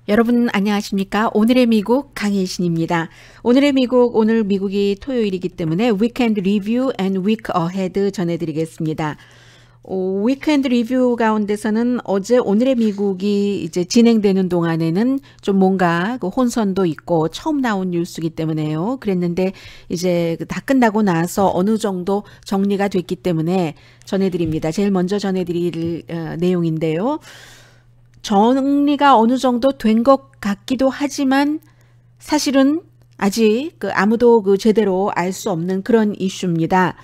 여러분 안녕하십니까? 오늘의 미국 강혜신입니다. 오늘의 미국, 오늘 미국이 토요일이기 때문에 위켄드 리뷰 and week ahead 전해드리겠습니다. 위켄드 리뷰 가운데서는 어제 오늘의 미국이 이제 진행되는 동안에는 좀 뭔가 그 혼선도 있고 처음 나온 뉴스이기 때문에요. 그랬는데 이제 다 끝나고 나서 어느 정도 정리가 됐기 때문에 전해드립니다. 제일 먼저 전해드릴 내용인데요. 정리가 어느 정도 된 것 같기도 하지만 사실은 아직 아무도 제대로 알 수 없는 그런 이슈입니다.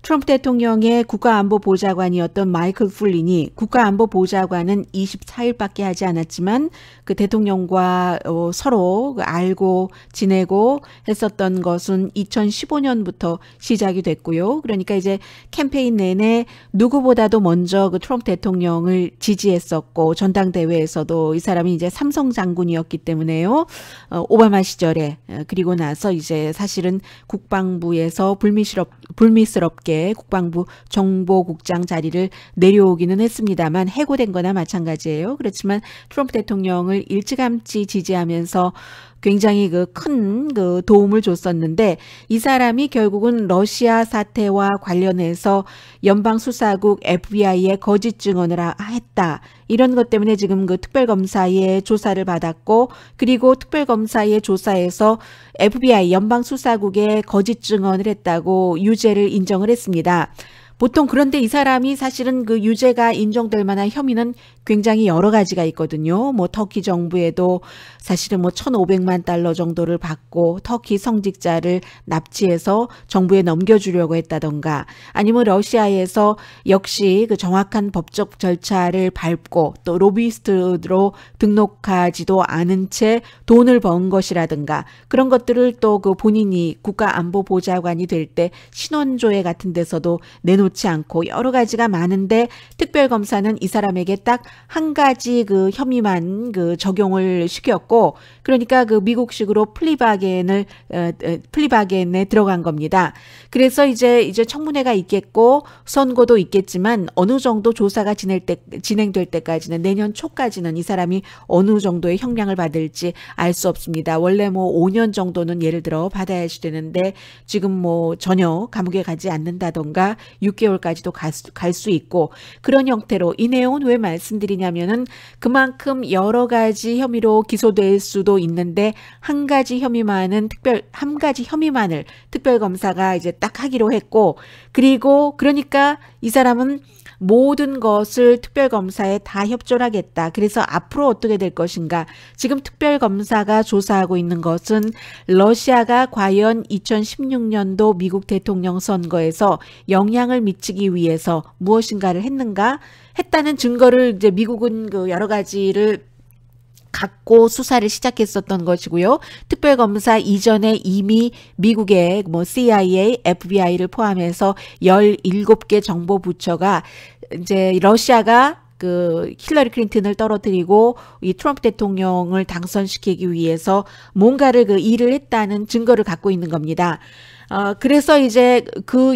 트럼프 대통령의 국가안보보좌관이었던 마이클 플린이 국가안보보좌관은 24일밖에 하지 않았지만 그 대통령과 서로 알고 지내고 했었던 것은 2015년부터 시작이 됐고요. 그러니까 이제 캠페인 내내 누구보다도 먼저 그 트럼프 대통령을 지지했었고 전당대회에서도 이 사람이 이제 삼성 장군이었기 때문에요. 오바마 시절에 그리고 나서 이제 사실은 국방부에서 불미스럽게 국방부 정보국장 자리를 내려오기는 했습니다만 해고된 거나 마찬가지예요. 그렇지만 트럼프 대통령을 일찌감치 지지하면서 굉장히 큰 도움을 줬었는데 이 사람이 결국은 러시아 사태와 관련해서 연방수사국 FBI에 거짓 증언을 했다. 이런 것 때문에 지금 특별검사의 조사를 받았고 그리고 특별검사의 조사에서 FBI 연방수사국에 거짓 증언을 했다고 유죄를 인정을 했습니다. 보통 그런데 이 사람이 사실은 유죄가 인정될 만한 혐의는 굉장히 여러 가지가 있거든요. 터키 정부에도 사실은 1,500만 달러 정도를 받고 터키 성직자를 납치해서 정부에 넘겨주려고 했다던가 아니면 러시아에서 역시 정확한 법적 절차를 밟고 또 로비스트로 등록하지도 않은 채 돈을 번 것이라든가 그런 것들을 또 본인이 국가안보보좌관이 될 때 신원조회 같은 데서도 내놓지 않고 여러 가지가 많은데 특별검사는 이 사람에게 딱 한 가지 혐의만 적용을 시켰고 그러니까 미국식으로 플리바겐에 들어간 겁니다. 그래서 이제 청문회가 있겠고 선고도 있겠지만 어느 정도 조사가 진행될 때까지는 내년 초까지는 이 사람이 어느 정도의 형량을 받을지 알 수 없습니다. 원래 5년 정도는 예를 들어 받아야지 되는데 지금 전혀 감옥에 가지 않는다던가 6개월까지도 갈 수 있고 그런 형태로 이 내용은 왜 말씀드리냐면은 그만큼 여러 가지 혐의로 기소될 수도 있는데 한 가지 혐의만을 특별검사가 이제 딱 하기로 했고 그리고 그러니까 이 사람은 모든 것을 특별검사에 다 협조하겠다. 그래서 앞으로 어떻게 될 것인가. 지금 특별검사가 조사하고 있는 것은 러시아가 과연 2016년도 미국 대통령 선거에서 영향을 미치기 위해서 무엇인가를 했다는 증거를 이제 미국은 여러 가지를 갖고 수사를 시작했었던 것이고요. 특별검사 이전에 이미 미국의 CIA, FBI를 포함해서 17개 정보부처가 이제 러시아가 힐러리 클린턴을 떨어뜨리고 이 트럼프 대통령을 당선시키기 위해서 뭔가를 일을 했다는 증거를 갖고 있는 겁니다. 그래서 이제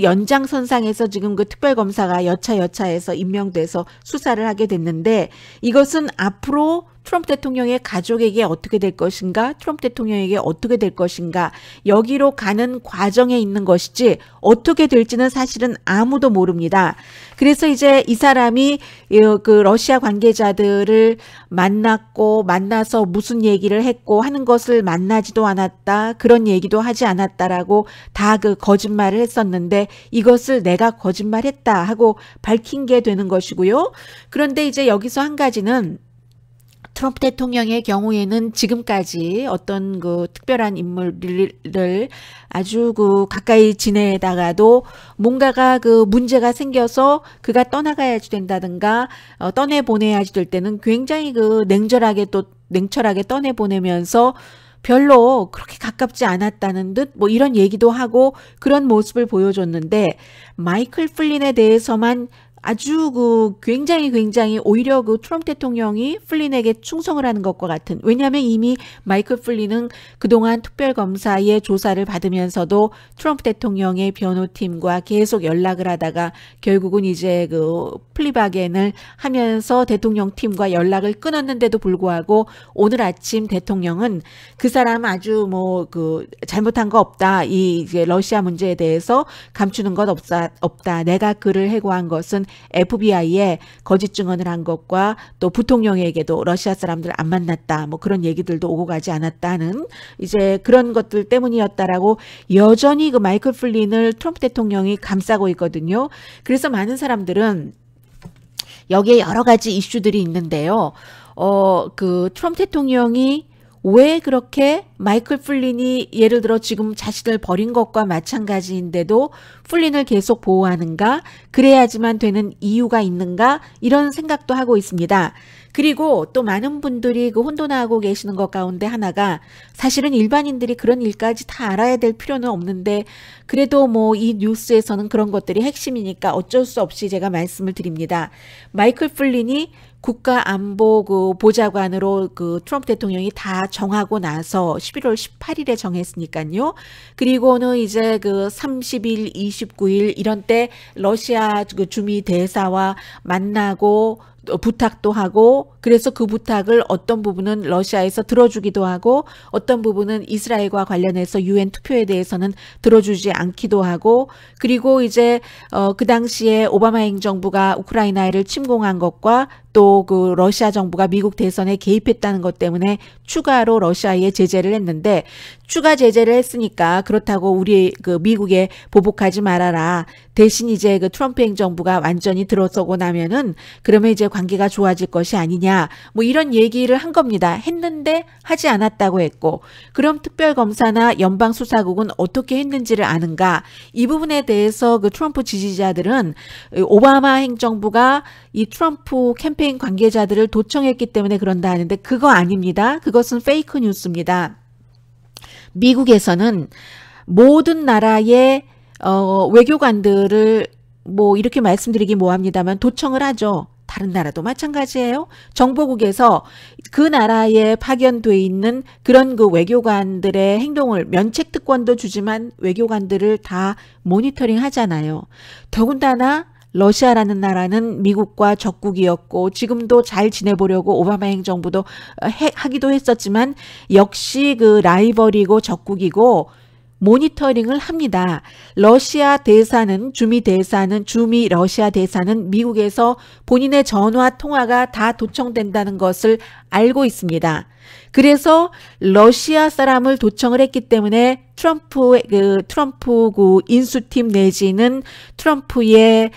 연장선상에서 지금 특별검사가 여차여차해서 임명돼서 수사를 하게 됐는데 이것은 앞으로 트럼프 대통령의 가족에게 어떻게 될 것인가, 트럼프 대통령에게 어떻게 될 것인가, 여기로 가는 과정에 있는 것이지 어떻게 될지는 사실은 아무도 모릅니다. 그래서 이제 이 사람이 러시아 관계자들을 만나서 무슨 얘기를 했고 하는 것을 만나지도 않았다, 그런 얘기도 하지 않았다라고 다 거짓말을 했었는데 이것을 내가 거짓말했다 하고 밝힌 게 되는 것이고요. 그런데 이제 여기서 한 가지는 트럼프 대통령의 경우에는 지금까지 어떤 특별한 인물을 아주 가까이 지내다가도 뭔가가 문제가 생겨서 그가 떠나가야지 된다든가 떠내보내야지 될 때는 굉장히 냉철하게 떠내보내면서 별로 그렇게 가깝지 않았다는 듯 이런 얘기도 하고 그런 모습을 보여줬는데 마이클 플린에 대해서만 아주 굉장히 오히려 트럼프 대통령이 플린에게 충성을 하는 것과 같은, 왜냐하면 이미 마이클 플린은 그동안 특별검사의 조사를 받으면서도 트럼프 대통령의 변호팀과 계속 연락을 하다가 결국은 이제 플리바겐을 하면서 대통령 팀과 연락을 끊었는데도 불구하고 오늘 아침 대통령은 그 사람 아주 잘못한 거 없다. 이제 러시아 문제에 대해서 감추는 것 없다. 내가 그를 해고한 것은 FBI에 거짓 증언을 한 것과 또 부통령에게도 러시아 사람들 안 만났다. 그런 얘기들도 오고 가지 않았다는 이제 그런 것들 때문이었다라고 여전히 마이클 플린을 트럼프 대통령이 감싸고 있거든요. 그래서 많은 사람들은 여기에 여러 가지 이슈들이 있는데요. 트럼프 대통령이 왜 그렇게 마이클 플린이 예를 들어 지금 자신을 버린 것과 마찬가지인데도 플린을 계속 보호하는가? 그래야지만 되는 이유가 있는가? 이런 생각도 하고 있습니다. 그리고 또 많은 분들이 혼돈하고 계시는 것 가운데 하나가, 사실은 일반인들이 그런 일까지 다 알아야 될 필요는 없는데 그래도 이 뉴스에서는 그런 것들이 핵심이니까 어쩔 수 없이 제가 말씀을 드립니다. 마이클 플린이 국가안보 보좌관으로 트럼프 대통령이 다 정하고 나서 11월 18일에 정했으니까요. 그리고는 이제 30일, 29일 이런 때 러시아 주미 대사와 만나고 부탁도 하고, 그래서 그 부탁을 어떤 부분은 러시아에서 들어주기도 하고 어떤 부분은 이스라엘과 관련해서 UN 투표에 대해서는 들어주지 않기도 하고, 그리고 이제 그 당시에 오바마 행정부가 우크라이나를 침공한 것과 또 러시아 정부가 미국 대선에 개입했다는 것 때문에 추가로 러시아에 제재를 했는데, 추가 제재를 했으니까 그렇다고 우리 미국에 보복하지 말아라. 대신 이제 트럼프 행정부가 완전히 들어서고 나면은 그러면 이제 관계가 좋아질 것이 아니냐. 이런 얘기를 한 겁니다. 했는데 하지 않았다고 했고, 그럼 특별검사나 연방수사국은 어떻게 했는지를 아는가? 이 부분에 대해서 트럼프 지지자들은 오바마 행정부가 이 트럼프 캠페인 관계자들을 도청했기 때문에 그런다 하는데 그거 아닙니다. 그것은 페이크 뉴스입니다. 미국에서는 모든 나라의 외교관들을 이렇게 말씀드리기 뭐합니다만 도청을 하죠. 다른 나라도 마찬가지예요. 정보국에서 그 나라에 파견돼 있는 그런 외교관들의 행동을 면책특권도 주지만 외교관들을 다 모니터링 하잖아요. 더군다나 러시아라는 나라는 미국과 적국이었고 지금도 잘 지내보려고 오바마 행정부도 하기도 했었지만 역시 라이벌이고 적국이고 모니터링을 합니다. 러시아 대사는 주미 러시아 대사는 미국에서 본인의 전화 통화가 다 도청된다는 것을 알고 있습니다. 그래서 러시아 사람을 도청을 했기 때문에 트럼프 인수팀 내지는 트럼프의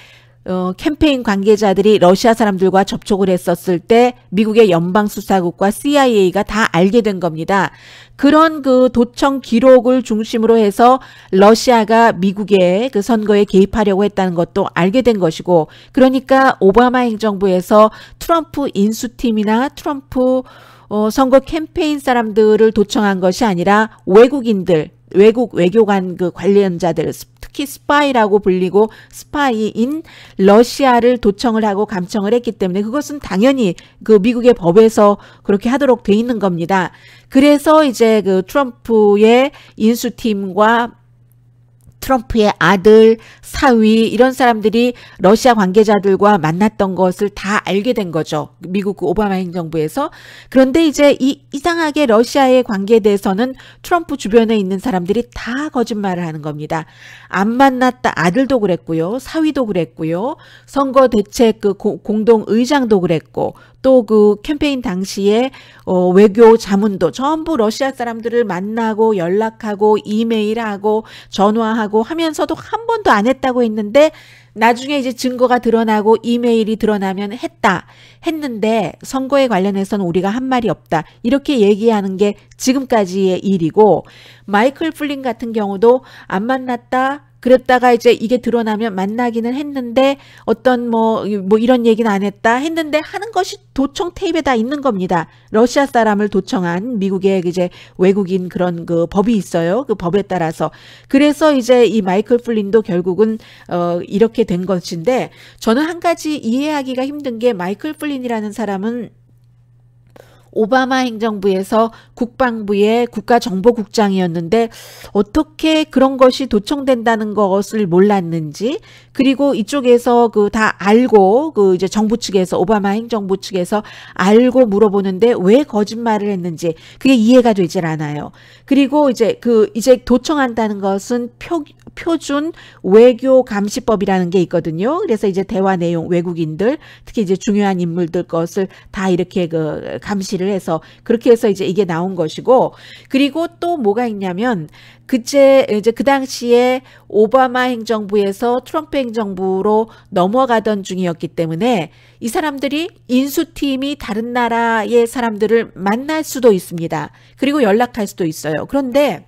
캠페인 관계자들이 러시아 사람들과 접촉을 했었을 때 미국의 연방수사국과 CIA가 다 알게 된 겁니다. 그런 도청 기록을 중심으로 해서 러시아가 미국의 선거에 개입하려고 했다는 것도 알게 된 것이고, 그러니까 오바마 행정부에서 트럼프 인수팀이나 트럼프 선거 캠페인 사람들을 도청한 것이 아니라 외국 외교관 관련자들, 특히 스파이라고 불리고 스파이인 러시아를 도청을 하고 감청을 했기 때문에 그것은 당연히 미국의 법에서 그렇게 하도록 돼 있는 겁니다. 그래서 이제 트럼프의 인수팀과 트럼프의 아들, 사위 이런 사람들이 러시아 관계자들과 만났던 것을 다 알게 된 거죠. 미국 오바마 행정부에서. 그런데 이제 이상하게 러시아의 관계에 대해서는 트럼프 주변에 있는 사람들이 다 거짓말을 하는 겁니다. 안 만났다. 아들도 그랬고요. 사위도 그랬고요. 선거대책 공동의장도 그랬고, 또 캠페인 당시에 외교 자문도 전부 러시아 사람들을 만나고 연락하고 이메일하고 전화하고 하면서도 한 번도 안 했다고 했는데 나중에 이제 증거가 드러나고 이메일이 드러나면 했는데 선거에 관련해서는 우리가 한 말이 없다. 이렇게 얘기하는 게 지금까지의 일이고, 마이클 플린 같은 경우도 안 만났다. 그랬다가 이제 이게 드러나면 만나기는 했는데 어떤 뭐 이런 얘기는 안 했다 했는데 하는 것이 도청 테이프에 다 있는 겁니다. 러시아 사람을 도청한 미국의 이제 외국인 그런 그 법이 있어요. 그 법에 따라서. 그래서 이제 이 마이클 플린도 결국은 이렇게 된 것인데, 저는 한 가지 이해하기가 힘든 게, 마이클 플린이라는 사람은 오바마 행정부에서 국방부의 국가정보국장이었는데 어떻게 그런 것이 도청된다는 것을 몰랐는지, 그리고 이쪽에서 그 다 알고, 그 이제 정부 측에서, 오바마 행정부 측에서 알고 물어보는데 왜 거짓말을 했는지 그게 이해가 되질 않아요. 그리고 이제 이제 도청한다는 것은 표준 외교 감시법이라는 게 있거든요. 그래서 이제 대화 내용, 외국인들, 특히 이제 중요한 인물들 것을 다 이렇게 그 감시를 해서, 그렇게 해서 이제 이게 나온 것이고, 그리고 또 뭐가 있냐면, 이제 그 당시에 오바마 행정부에서 트럼프 행정부로 넘어가던 중이었기 때문에 이 사람들이 인수팀이 다른 나라의 사람들을 만날 수도 있습니다. 그리고 연락할 수도 있어요. 그런데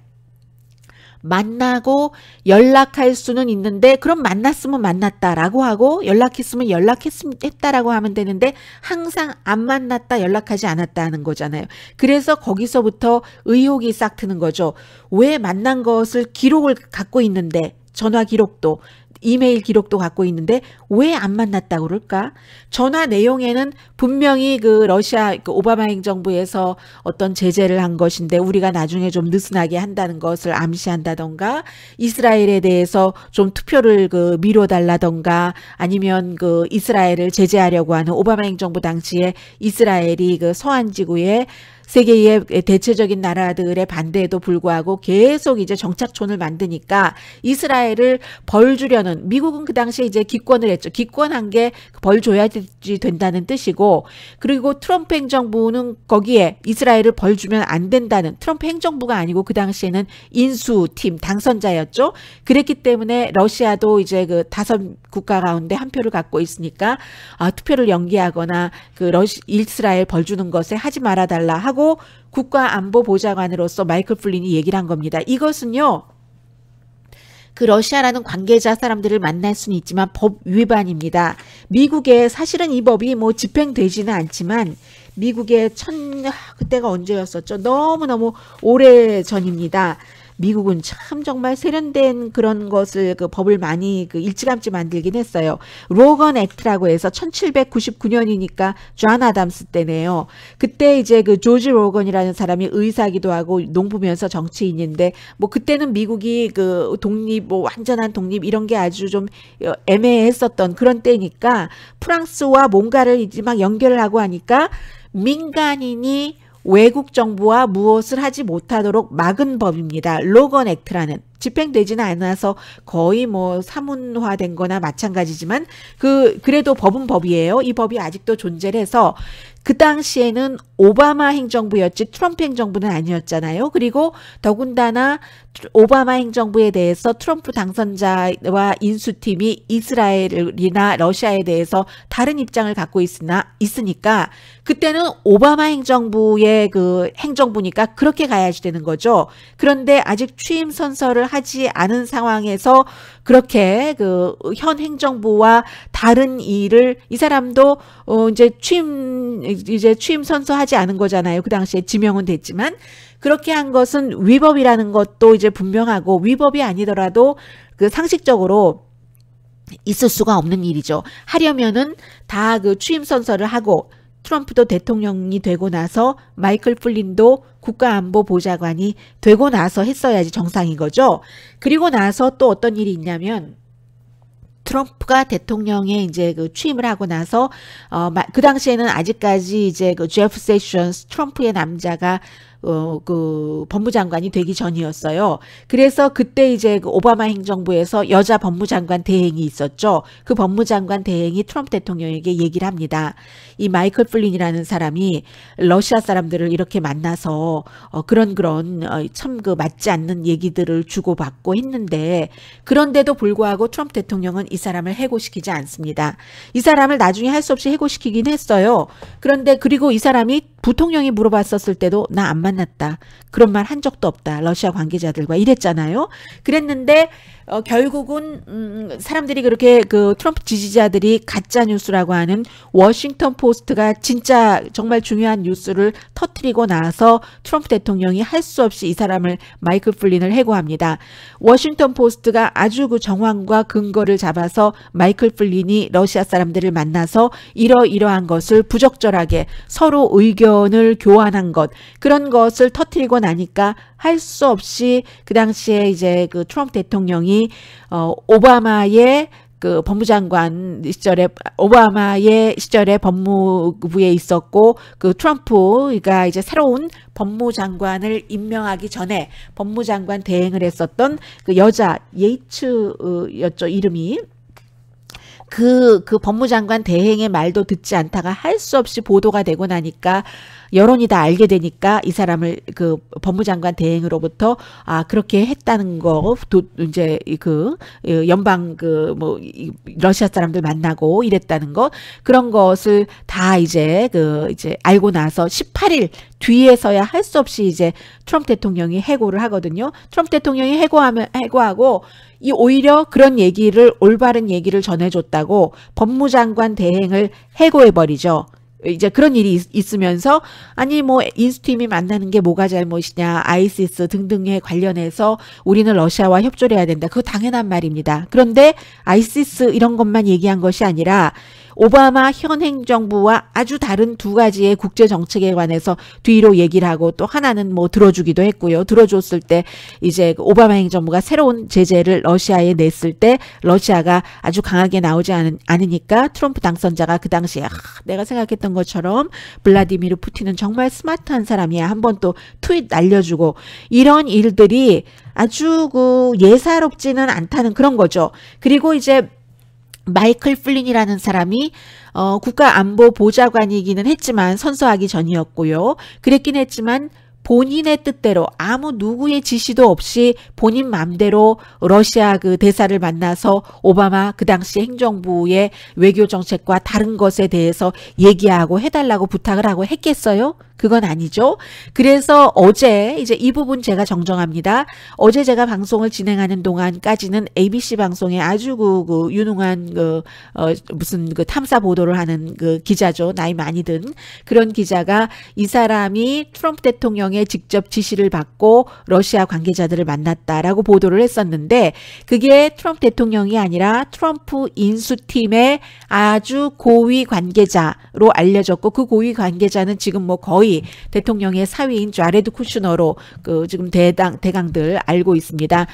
만나고 연락할 수는 있는데, 그럼 만났으면 만났다라고 하고 연락했으면 연락했다라고 하면 되는데, 항상 안 만났다, 연락하지 않았다 하는 거잖아요. 그래서 거기서부터 의혹이 싹 트는 거죠. 왜 만난 것을 기록을 갖고 있는데, 전화 기록도, 이메일 기록도 갖고 있는데 왜 안 만났다고 그럴까? 전화 내용에는 분명히 그 러시아, 그 오바마 행정부에서 어떤 제재를 한 것인데 우리가 나중에 좀 느슨하게 한다는 것을 암시한다던가, 이스라엘에 대해서 좀 투표를 그 미뤄달라던가, 아니면 그 이스라엘을 제재하려고 하는 오바마 행정부 당시에 이스라엘이 그 서한 지구에 세계의 대체적인 나라들의 반대에도 불구하고 계속 이제 정착촌을 만드니까 이스라엘을 벌 주려는, 미국은 그 당시에 이제 기권을 했죠. 기권한 게 벌 줘야지 된다는 뜻이고, 그리고 트럼프 행정부는 거기에 이스라엘을 벌 주면 안 된다는, 트럼프 행정부가 아니고 그 당시에는 인수팀 당선자였죠. 그랬기 때문에 러시아도 이제 그 5국가 가운데 한 표를 갖고 있으니까 투표를 연기하거나 그 이스라엘 벌 주는 것에 하지 말아달라 하고 국가안보보좌관으로서 마이클 플린이 얘기를 한 겁니다. 이것은요, 그 러시아라는 관계자 사람들을 만날 수는 있지만 법 위반입니다. 미국에 사실은 이 법이 뭐 집행되지는 않지만, 미국의 그때가 언제였었죠? 너무너무 오래 전입니다. 미국은 참 정말 세련된 그런 것을, 그 법을 많이 그 일찌감치 만들긴 했어요. 로건 액트라고 해서 1799년이니까 존 아담스 때네요. 그때 이제 그 조지 로건이라는 사람이 의사기도 하고 농부면서 정치인인데, 뭐 그때는 미국이 그 독립, 뭐 완전한 독립 이런 게 아주 좀 애매했었던 그런 때니까 프랑스와 뭔가를 이제 막 연결을 하고 하니까 민간인이 외국 정부와 무엇을 하지 못하도록 막은 법입니다. 로건 액트라는. 집행되지는 않아서 거의 뭐 사문화된 거나 마찬가지지만 그래도 법은 법이에요. 이 법이 아직도 존재를 해서, 그 당시에는 오바마 행정부였지 트럼프 행정부는 아니었잖아요. 그리고 더군다나 오바마 행정부에 대해서 트럼프 당선자와 인수팀이 이스라엘이나 러시아에 대해서 다른 입장을 갖고 있으니까 그때는 오바마 행정부의 그 행정부니까 그렇게 가야지 되는 거죠. 그런데 아직 취임 선서를 하지 않은 상황에서 그렇게 그 현 행정부와 다른 일을, 이 사람도 이제 취임 선서하지 않은 거잖아요. 그 당시에 지명은 됐지만 그렇게 한 것은 위법이라는 것도 이제 분명하고, 위법이 아니더라도 그 상식적으로 있을 수가 없는 일이죠. 하려면은 다 그 취임 선서를 하고, 트럼프도 대통령이 되고 나서 마이클 플린도 국가안보보좌관이 되고 나서 했어야지 정상인 거죠. 그리고 나서 또 어떤 일이 있냐면, 트럼프가 대통령에 이제 그 취임을 하고 나서 그 당시에는 아직까지 이제 그 제프 세션스, 트럼프의 남자가 그 법무장관이 되기 전이었어요. 그래서 그때 이제 그 오바마 행정부에서 여자 법무장관 대행이 있었죠. 그 법무장관 대행이 트럼프 대통령에게 얘기를 합니다. 이 마이클 플린이라는 사람이 러시아 사람들을 이렇게 만나서 그런 참 그 맞지 않는 얘기들을 주고받고 했는데, 그런데도 불구하고 트럼프 대통령은 이 사람을 해고시키지 않습니다. 이 사람을 나중에 할 수 없이 해고시키긴 했어요. 그런데 그리고 이 사람이 부통령이 물어봤었을 때도 나 안 만났다. 그런 말 한 적도 없다. 러시아 관계자들과 이랬잖아요. 그랬는데 결국은 사람들이 그렇게 그 트럼프 지지자들이 가짜 뉴스라고 하는 워싱턴 포스트가 진짜 정말 중요한 뉴스를 터뜨리고 나서 트럼프 대통령이 할 수 없이 이 사람을 마이클 플린을 해고합니다. 워싱턴 포스트가 아주 그 정황과 근거를 잡아서 마이클 플린이 러시아 사람들을 만나서 이러이러한 것을 부적절하게 서로 의견을 교환한 것, 그런 것을 터뜨리고 나니까 할 수 없이 그 당시에 이제 그 트럼프 대통령이 오바마의 그 법무장관 시절에, 오바마의 시절에 법무부에 있었고, 그 트럼프가 이제 새로운 법무장관을 임명하기 전에 법무장관 대행을 했었던 그 여자 예이츠였죠, 이름이. 그 법무장관 대행의 말도 듣지 않다가 할 수 없이 보도가 되고 나니까 여론이 다 알게 되니까 이 사람을 그 법무장관 대행으로부터 그렇게 했다는 거, 이제 그 연방 그 뭐 러시아 사람들 만나고 이랬다는 거, 그런 것을 다 이제 이제 알고 나서 18일 뒤에서야 할 수 없이 이제 트럼프 대통령이 해고를 하거든요. 트럼프 대통령이 해고하고 오히려 그런 얘기를, 올바른 얘기를 전해줬다고 법무장관 대행을 해고해버리죠. 이제 그런 일이 있으면서 아니 뭐 인스팀이 만나는 게 뭐가 잘못이냐, 아이시스 등등에 관련해서 우리는 러시아와 협조를 해야 된다. 그거 당연한 말입니다. 그런데 아이시스 이런 것만 얘기한 것이 아니라 오바마 현 행정부와 아주 다른 두 가지의 국제 정책에 관해서 뒤로 얘기를 하고, 또 하나는 뭐 들어주기도 했고요. 들어줬을 때 이제 오바마 행정부가 새로운 제재를 러시아에 냈을 때 러시아가 아주 강하게 나오지 않으니까 트럼프 당선자가 그 당시에 내가 생각했던 것처럼 블라디미르 푸틴은 정말 스마트한 사람이야. 한번 또 트윗 날려주고, 이런 일들이 아주 그 예사롭지는 않다는 그런 거죠. 그리고 이제 마이클 플린이라는 사람이 국가안보보좌관이기는 했지만 선서하기 전이었고요. 그랬긴 했지만 본인의 뜻대로 아무 누구의 지시도 없이 본인 마음대로 러시아 그 대사를 만나서 오바마 그 당시 행정부의 외교 정책과 다른 것에 대해서 얘기하고 해달라고 부탁을 하고 했겠어요? 그건 아니죠. 그래서 어제 이제 이 부분 제가 정정합니다. 어제 제가 방송을 진행하는 동안까지는 ABC 방송에 아주 그 유능한 무슨 그 탐사 보도를 하는 그 기자죠. 나이 많이 든 그런 기자가 이 사람이 트럼프 대통령의 직접 지시를 받고 러시아 관계자들을 만났다라고 보도를 했었는데, 그게 트럼프 대통령이 아니라 트럼프 인수팀의 아주 고위 관계자로 알려졌고, 그 고위 관계자는 지금 뭐 거의 대통령의 사위인 자레드 쿠슈너로 지금 대강들 알고 있습니다.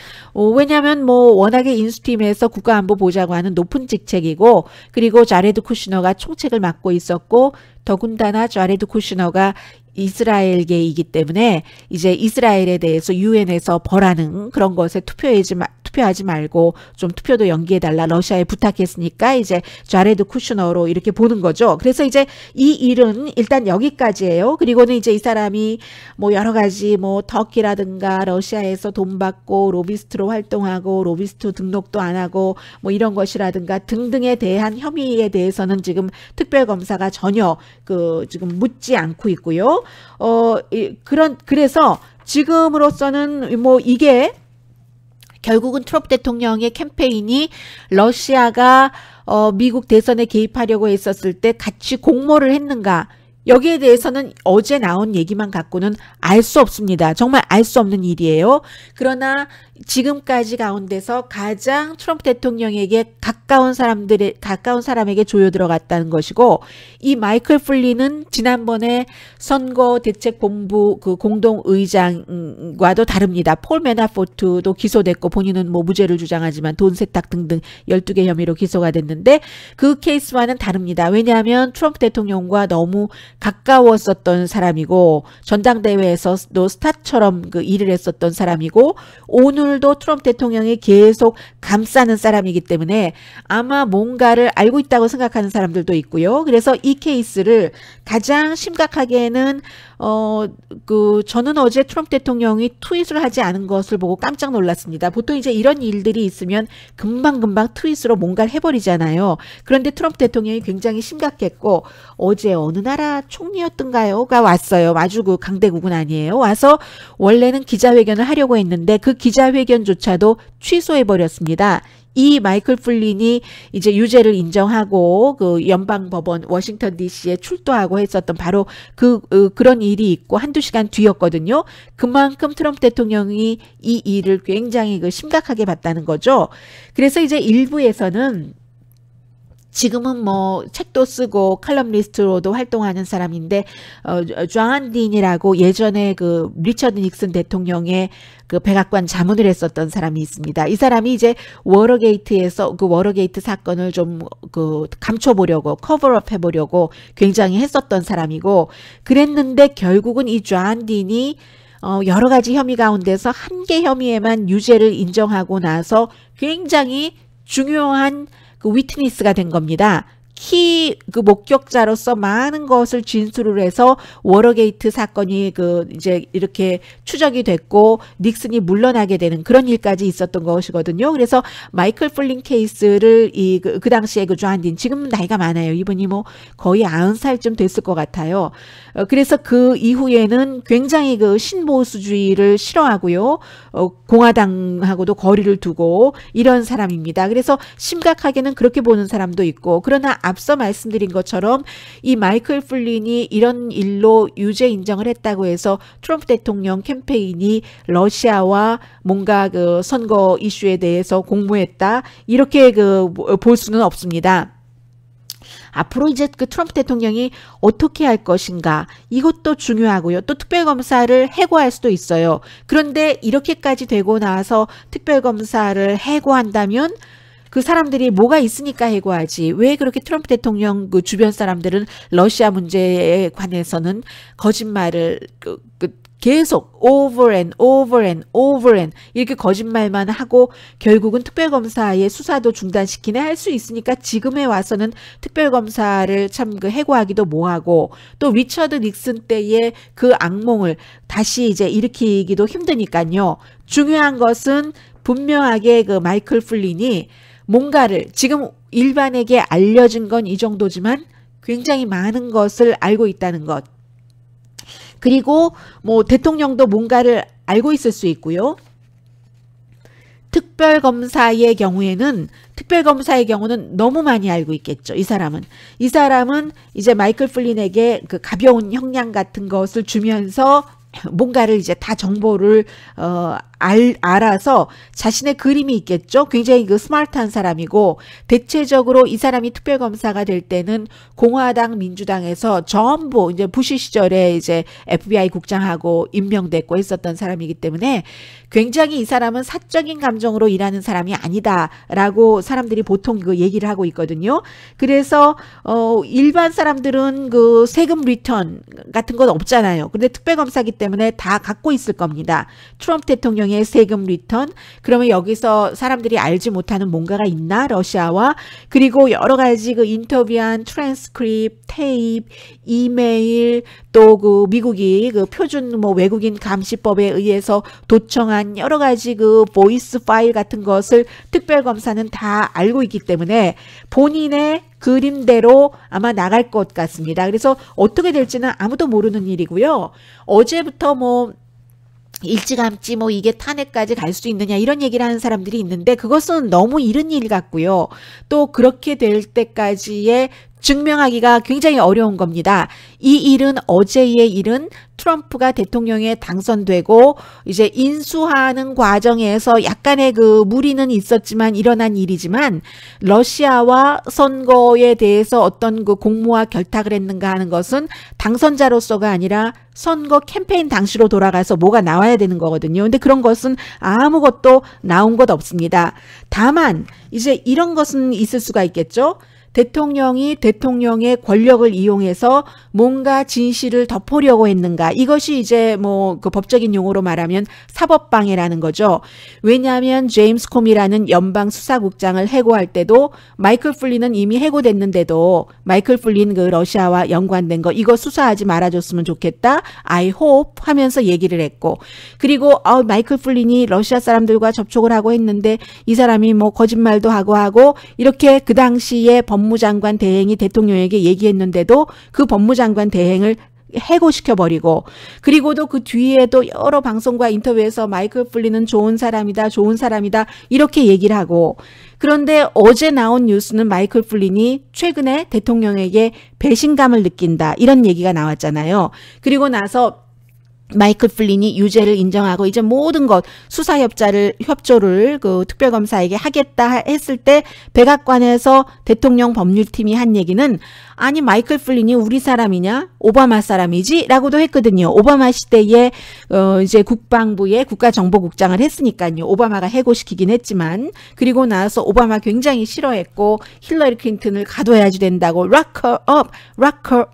왜냐하면 뭐 워낙에 인수팀에서 국가안보보좌관은 높은 직책이고, 그리고 자레드 쿠슈너가 총책을 맡고 있었고, 더군다나 자레드 쿠슈너가 이스라엘계이기 때문에 이제 이스라엘에 대해서 유엔에서 벌하는 그런 것에 투표하지 말고 좀 투표도 연기해달라 러시아에 부탁했으니까 이제 자레드 쿠슈너로 이렇게 보는 거죠. 그래서 이제 이 일은 일단 여기까지예요. 그리고는 이제 이 사람이 뭐 여러 가지 뭐 터키라든가 러시아에서 돈 받고 로비스트로 활동하고 로비스트 등록도 안 하고 뭐 이런 것이라든가 등등에 대한 혐의에 대해서는 지금 특별검사가 전혀 지금 묻지 않고 있고요. 그래서 지금으로서는 뭐 이게 결국은 트럼프 대통령의 캠페인이 러시아가 미국 대선에 개입하려고 했었을 때 같이 공모를 했는가, 여기에 대해서는 어제 나온 얘기만 갖고는 알 수 없습니다. 정말 알 수 없는 일이에요. 그러나 지금까지 가운데서 가장 트럼프 대통령에게 가까운 사람에게 조여 들어갔다는 것이고, 이 마이클 플린은 지난번에 선거대책본부 그 공동의장과도 다릅니다. 폴 매나포트도 기소됐고 본인은 뭐 무죄를 주장하지만 돈 세탁 등등 12개 혐의로 기소가 됐는데, 그 케이스와는 다릅니다. 왜냐하면 트럼프 대통령과 너무 가까웠었던 사람이고, 전당대회에서도 스타처럼 그 일을 했었던 사람이고, 오늘도 트럼프 대통령이 계속 감싸는 사람이기 때문에 아마 뭔가를 알고 있다고 생각하는 사람들도 있고요. 그래서 이 케이스를 가장 심각하게는 저는 어제 트럼프 대통령이 트윗을 하지 않은 것을 보고 깜짝 놀랐습니다. 보통 이제 이런 일들이 있으면 금방금방 트윗으로 뭔가를 해버리잖아요. 그런데 트럼프 대통령이 굉장히 심각했고, 어제 어느 나라 총리였던가요?가 왔어요. 아주 그 강대국은 아니에요. 와서 원래는 기자회견을 하려고 했는데 그 기자회견조차도 취소해버렸습니다. 이 마이클 플린이 이제 유죄를 인정하고 그 연방법원 워싱턴 DC에 출두하고 했었던 바로 그런 일이 있고 한두 시간 뒤였거든요. 그만큼 트럼프 대통령이 이 일을 굉장히 심각하게 봤다는 거죠. 그래서 이제 일부에서는 지금은 뭐 책도 쓰고 칼럼니스트로도 활동하는 사람인데 존 딘이라고 예전에 그 리처드 닉슨 대통령의 그 백악관 자문을 했었던 사람이 있습니다. 이 사람이 이제 워터게이트에서 그 워터게이트 사건을 좀 그 감춰보려고 커버업 해보려고 굉장히 했었던 사람이고, 그랬는데 결국은 이 존 딘이 여러 가지 혐의 가운데서 한 개 혐의에만 유죄를 인정하고 나서 굉장히 중요한 그 위트니스가 된 겁니다. 그 목격자로서 많은 것을 진술을 해서 워터게이트 사건이 이제 이렇게 추적이 됐고 닉슨이 물러나게 되는 그런 일까지 있었던 것이거든요. 그래서 마이클 플린 케이스를 그 당시에 그 존 딘, 지금 나이가 많아요. 이분이 뭐 거의 90살쯤 됐을 것 같아요. 그래서 그 이후에는 굉장히 그 신보수주의를 싫어하고요. 공화당하고도 거리를 두고 이런 사람입니다. 그래서 심각하게는 그렇게 보는 사람도 있고, 그러나 앞서 말씀드린 것처럼 이 마이클 플린이 이런 일로 유죄 인정을 했다고 해서 트럼프 대통령 캠페인이 러시아와 뭔가 그 선거 이슈에 대해서 공모했다, 이렇게 볼 수는 없습니다. 앞으로 이제 그 트럼프 대통령이 어떻게 할 것인가, 이것도 중요하고요. 또 특별검사를 해고할 수도 있어요. 그런데 이렇게까지 되고 나서 특별검사를 해고한다면 그 사람들이 뭐가 있으니까 해고하지, 왜 그렇게 트럼프 대통령 그 주변 사람들은 러시아 문제에 관해서는 거짓말을 계속 over and over and over and 이렇게 거짓말만 하고 결국은 특별검사의 수사도 중단시키네 할 수 있으니까 지금에 와서는 특별검사를 참 해고하기도 뭐하고, 또 리처드 닉슨 때의 그 악몽을 다시 이제 일으키기도 힘드니까요. 중요한 것은 분명하게 그 마이클 플린이 뭔가를, 지금 일반에게 알려진 건 이 정도지만 굉장히 많은 것을 알고 있다는 것. 그리고 뭐 대통령도 뭔가를 알고 있을 수 있고요. 특별검사의 경우는 너무 많이 알고 있겠죠. 이 사람은 이제 마이클 플린에게 그 가벼운 형량 같은 것을 주면서 뭔가를 이제 다 정보를 알아서 자신의 그림이 있겠죠. 굉장히 그 스마트한 사람이고, 대체적으로 이 사람이 특별검사가 될 때는 공화당 민주당에서 전부 이제 부시 시절에 이제 FBI 국장하고 임명됐고 했었던 사람이기 때문에 굉장히 이 사람은 사적인 감정으로 일하는 사람이 아니다라고 사람들이 보통 그 얘기를 하고 있거든요. 그래서 일반 사람들은 그 세금 리턴 같은 건 없잖아요. 근데 특별검사기 때문에 다 갖고 있을 겁니다. 트럼프 대통령의 세금 리턴, 그러면 여기서 사람들이 알지 못하는 뭔가가 있나, 러시아와. 그리고 여러 가지 그 인터뷰한 트랜스크립트, 테이프, 이메일, 또 그 미국이 그 표준 뭐 외국인 감시법에 의해서 도청한 여러 가지 그 보이스 파일 같은 것을 특별검사는 다 알고 있기 때문에 본인의 그림대로 아마 나갈 것 같습니다. 그래서 어떻게 될지는 아무도 모르는 일이고요. 어제부터 뭐 일찌감치 뭐 이게 탄핵까지 갈 수 있느냐 이런 얘기를 하는 사람들이 있는데 그것은 너무 이른 일 같고요. 또 그렇게 될 때까지의 증명하기가 굉장히 어려운 겁니다. 이 일은, 어제의 일은 트럼프가 대통령에 당선되고 이제 인수하는 과정에서 약간의 그 무리는 있었지만 일어난 일이지만, 러시아와 선거에 대해서 어떤 그 공모와 결탁을 했는가 하는 것은 당선자로서가 아니라 선거 캠페인 당시로 돌아가서 뭐가 나와야 되는 거거든요. 근데 그런 것은 아무것도 나온 것 없습니다. 다만 이제 이런 것은 있을 수가 있겠죠. 대통령이 대통령의 권력을 이용해서 뭔가 진실을 덮으려고 했는가? 이것이 이제 뭐 그 법적인 용어로 말하면 사법방해라는 거죠. 왜냐하면 제임스 코미라는 연방 수사국장을 해고할 때도 마이클 플린은 이미 해고됐는데도 마이클 플린 그 러시아와 연관된 거 이거 수사하지 말아줬으면 좋겠다. I hope 하면서 얘기를 했고, 그리고 마이클 플린이 러시아 사람들과 접촉을 하고 했는데 이 사람이 뭐 거짓말도 하고 이렇게 그 당시에 법무장관 대행이 대통령에게 얘기했는데도 그 법무장관 대행을 해고시켜버리고, 그리고도 그 뒤에도 여러 방송과 인터뷰에서 마이클 플린은 좋은 사람이다 이렇게 얘기를 하고, 그런데 어제 나온 뉴스는 마이클 플린이 최근에 대통령에게 배신감을 느낀다 이런 얘기가 나왔잖아요. 그리고 나서 마이클 플린이 유죄를 인정하고 이제 모든 것 수사 협조를 그 특별검사에게 하겠다 했을 때 백악관에서 대통령 법률팀이 한 얘기는, 아니 마이클 플린이 우리 사람이냐? 오바마 사람이지? 라고도 했거든요. 오바마 시대에 이제 국방부의 국가정보국장을 했으니까요. 오바마가 해고시키긴 했지만, 그리고 나서 오바마 굉장히 싫어했고 힐러리 클린턴을 가둬야지 된다고 Lock her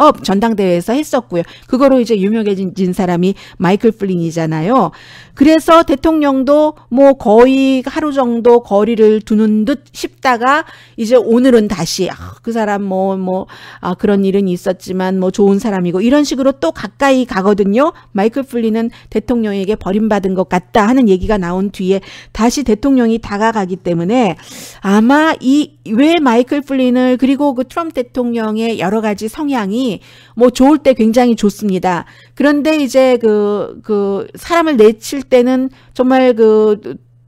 up 전당대회에서 했었고요. 그거로 이제 유명해진 사람이 마이클 플린이잖아요. 그래서 대통령도 뭐 거의 하루 정도 거리를 두는 듯 싶다가 이제 오늘은 다시 그 사람 그런 일은 있었지만 뭐 좋은 사람이고 이런 식으로 또 가까이 가거든요. 마이클 플린은 대통령에게 버림받은 것 같다 하는 얘기가 나온 뒤에 다시 대통령이 다가가기 때문에 아마 왜 마이클 플린을, 그리고 그 트럼프 대통령의 여러 가지 성향이 뭐 좋을 때 굉장히 좋습니다. 그런데 이제 그 사람을 내칠 때는 정말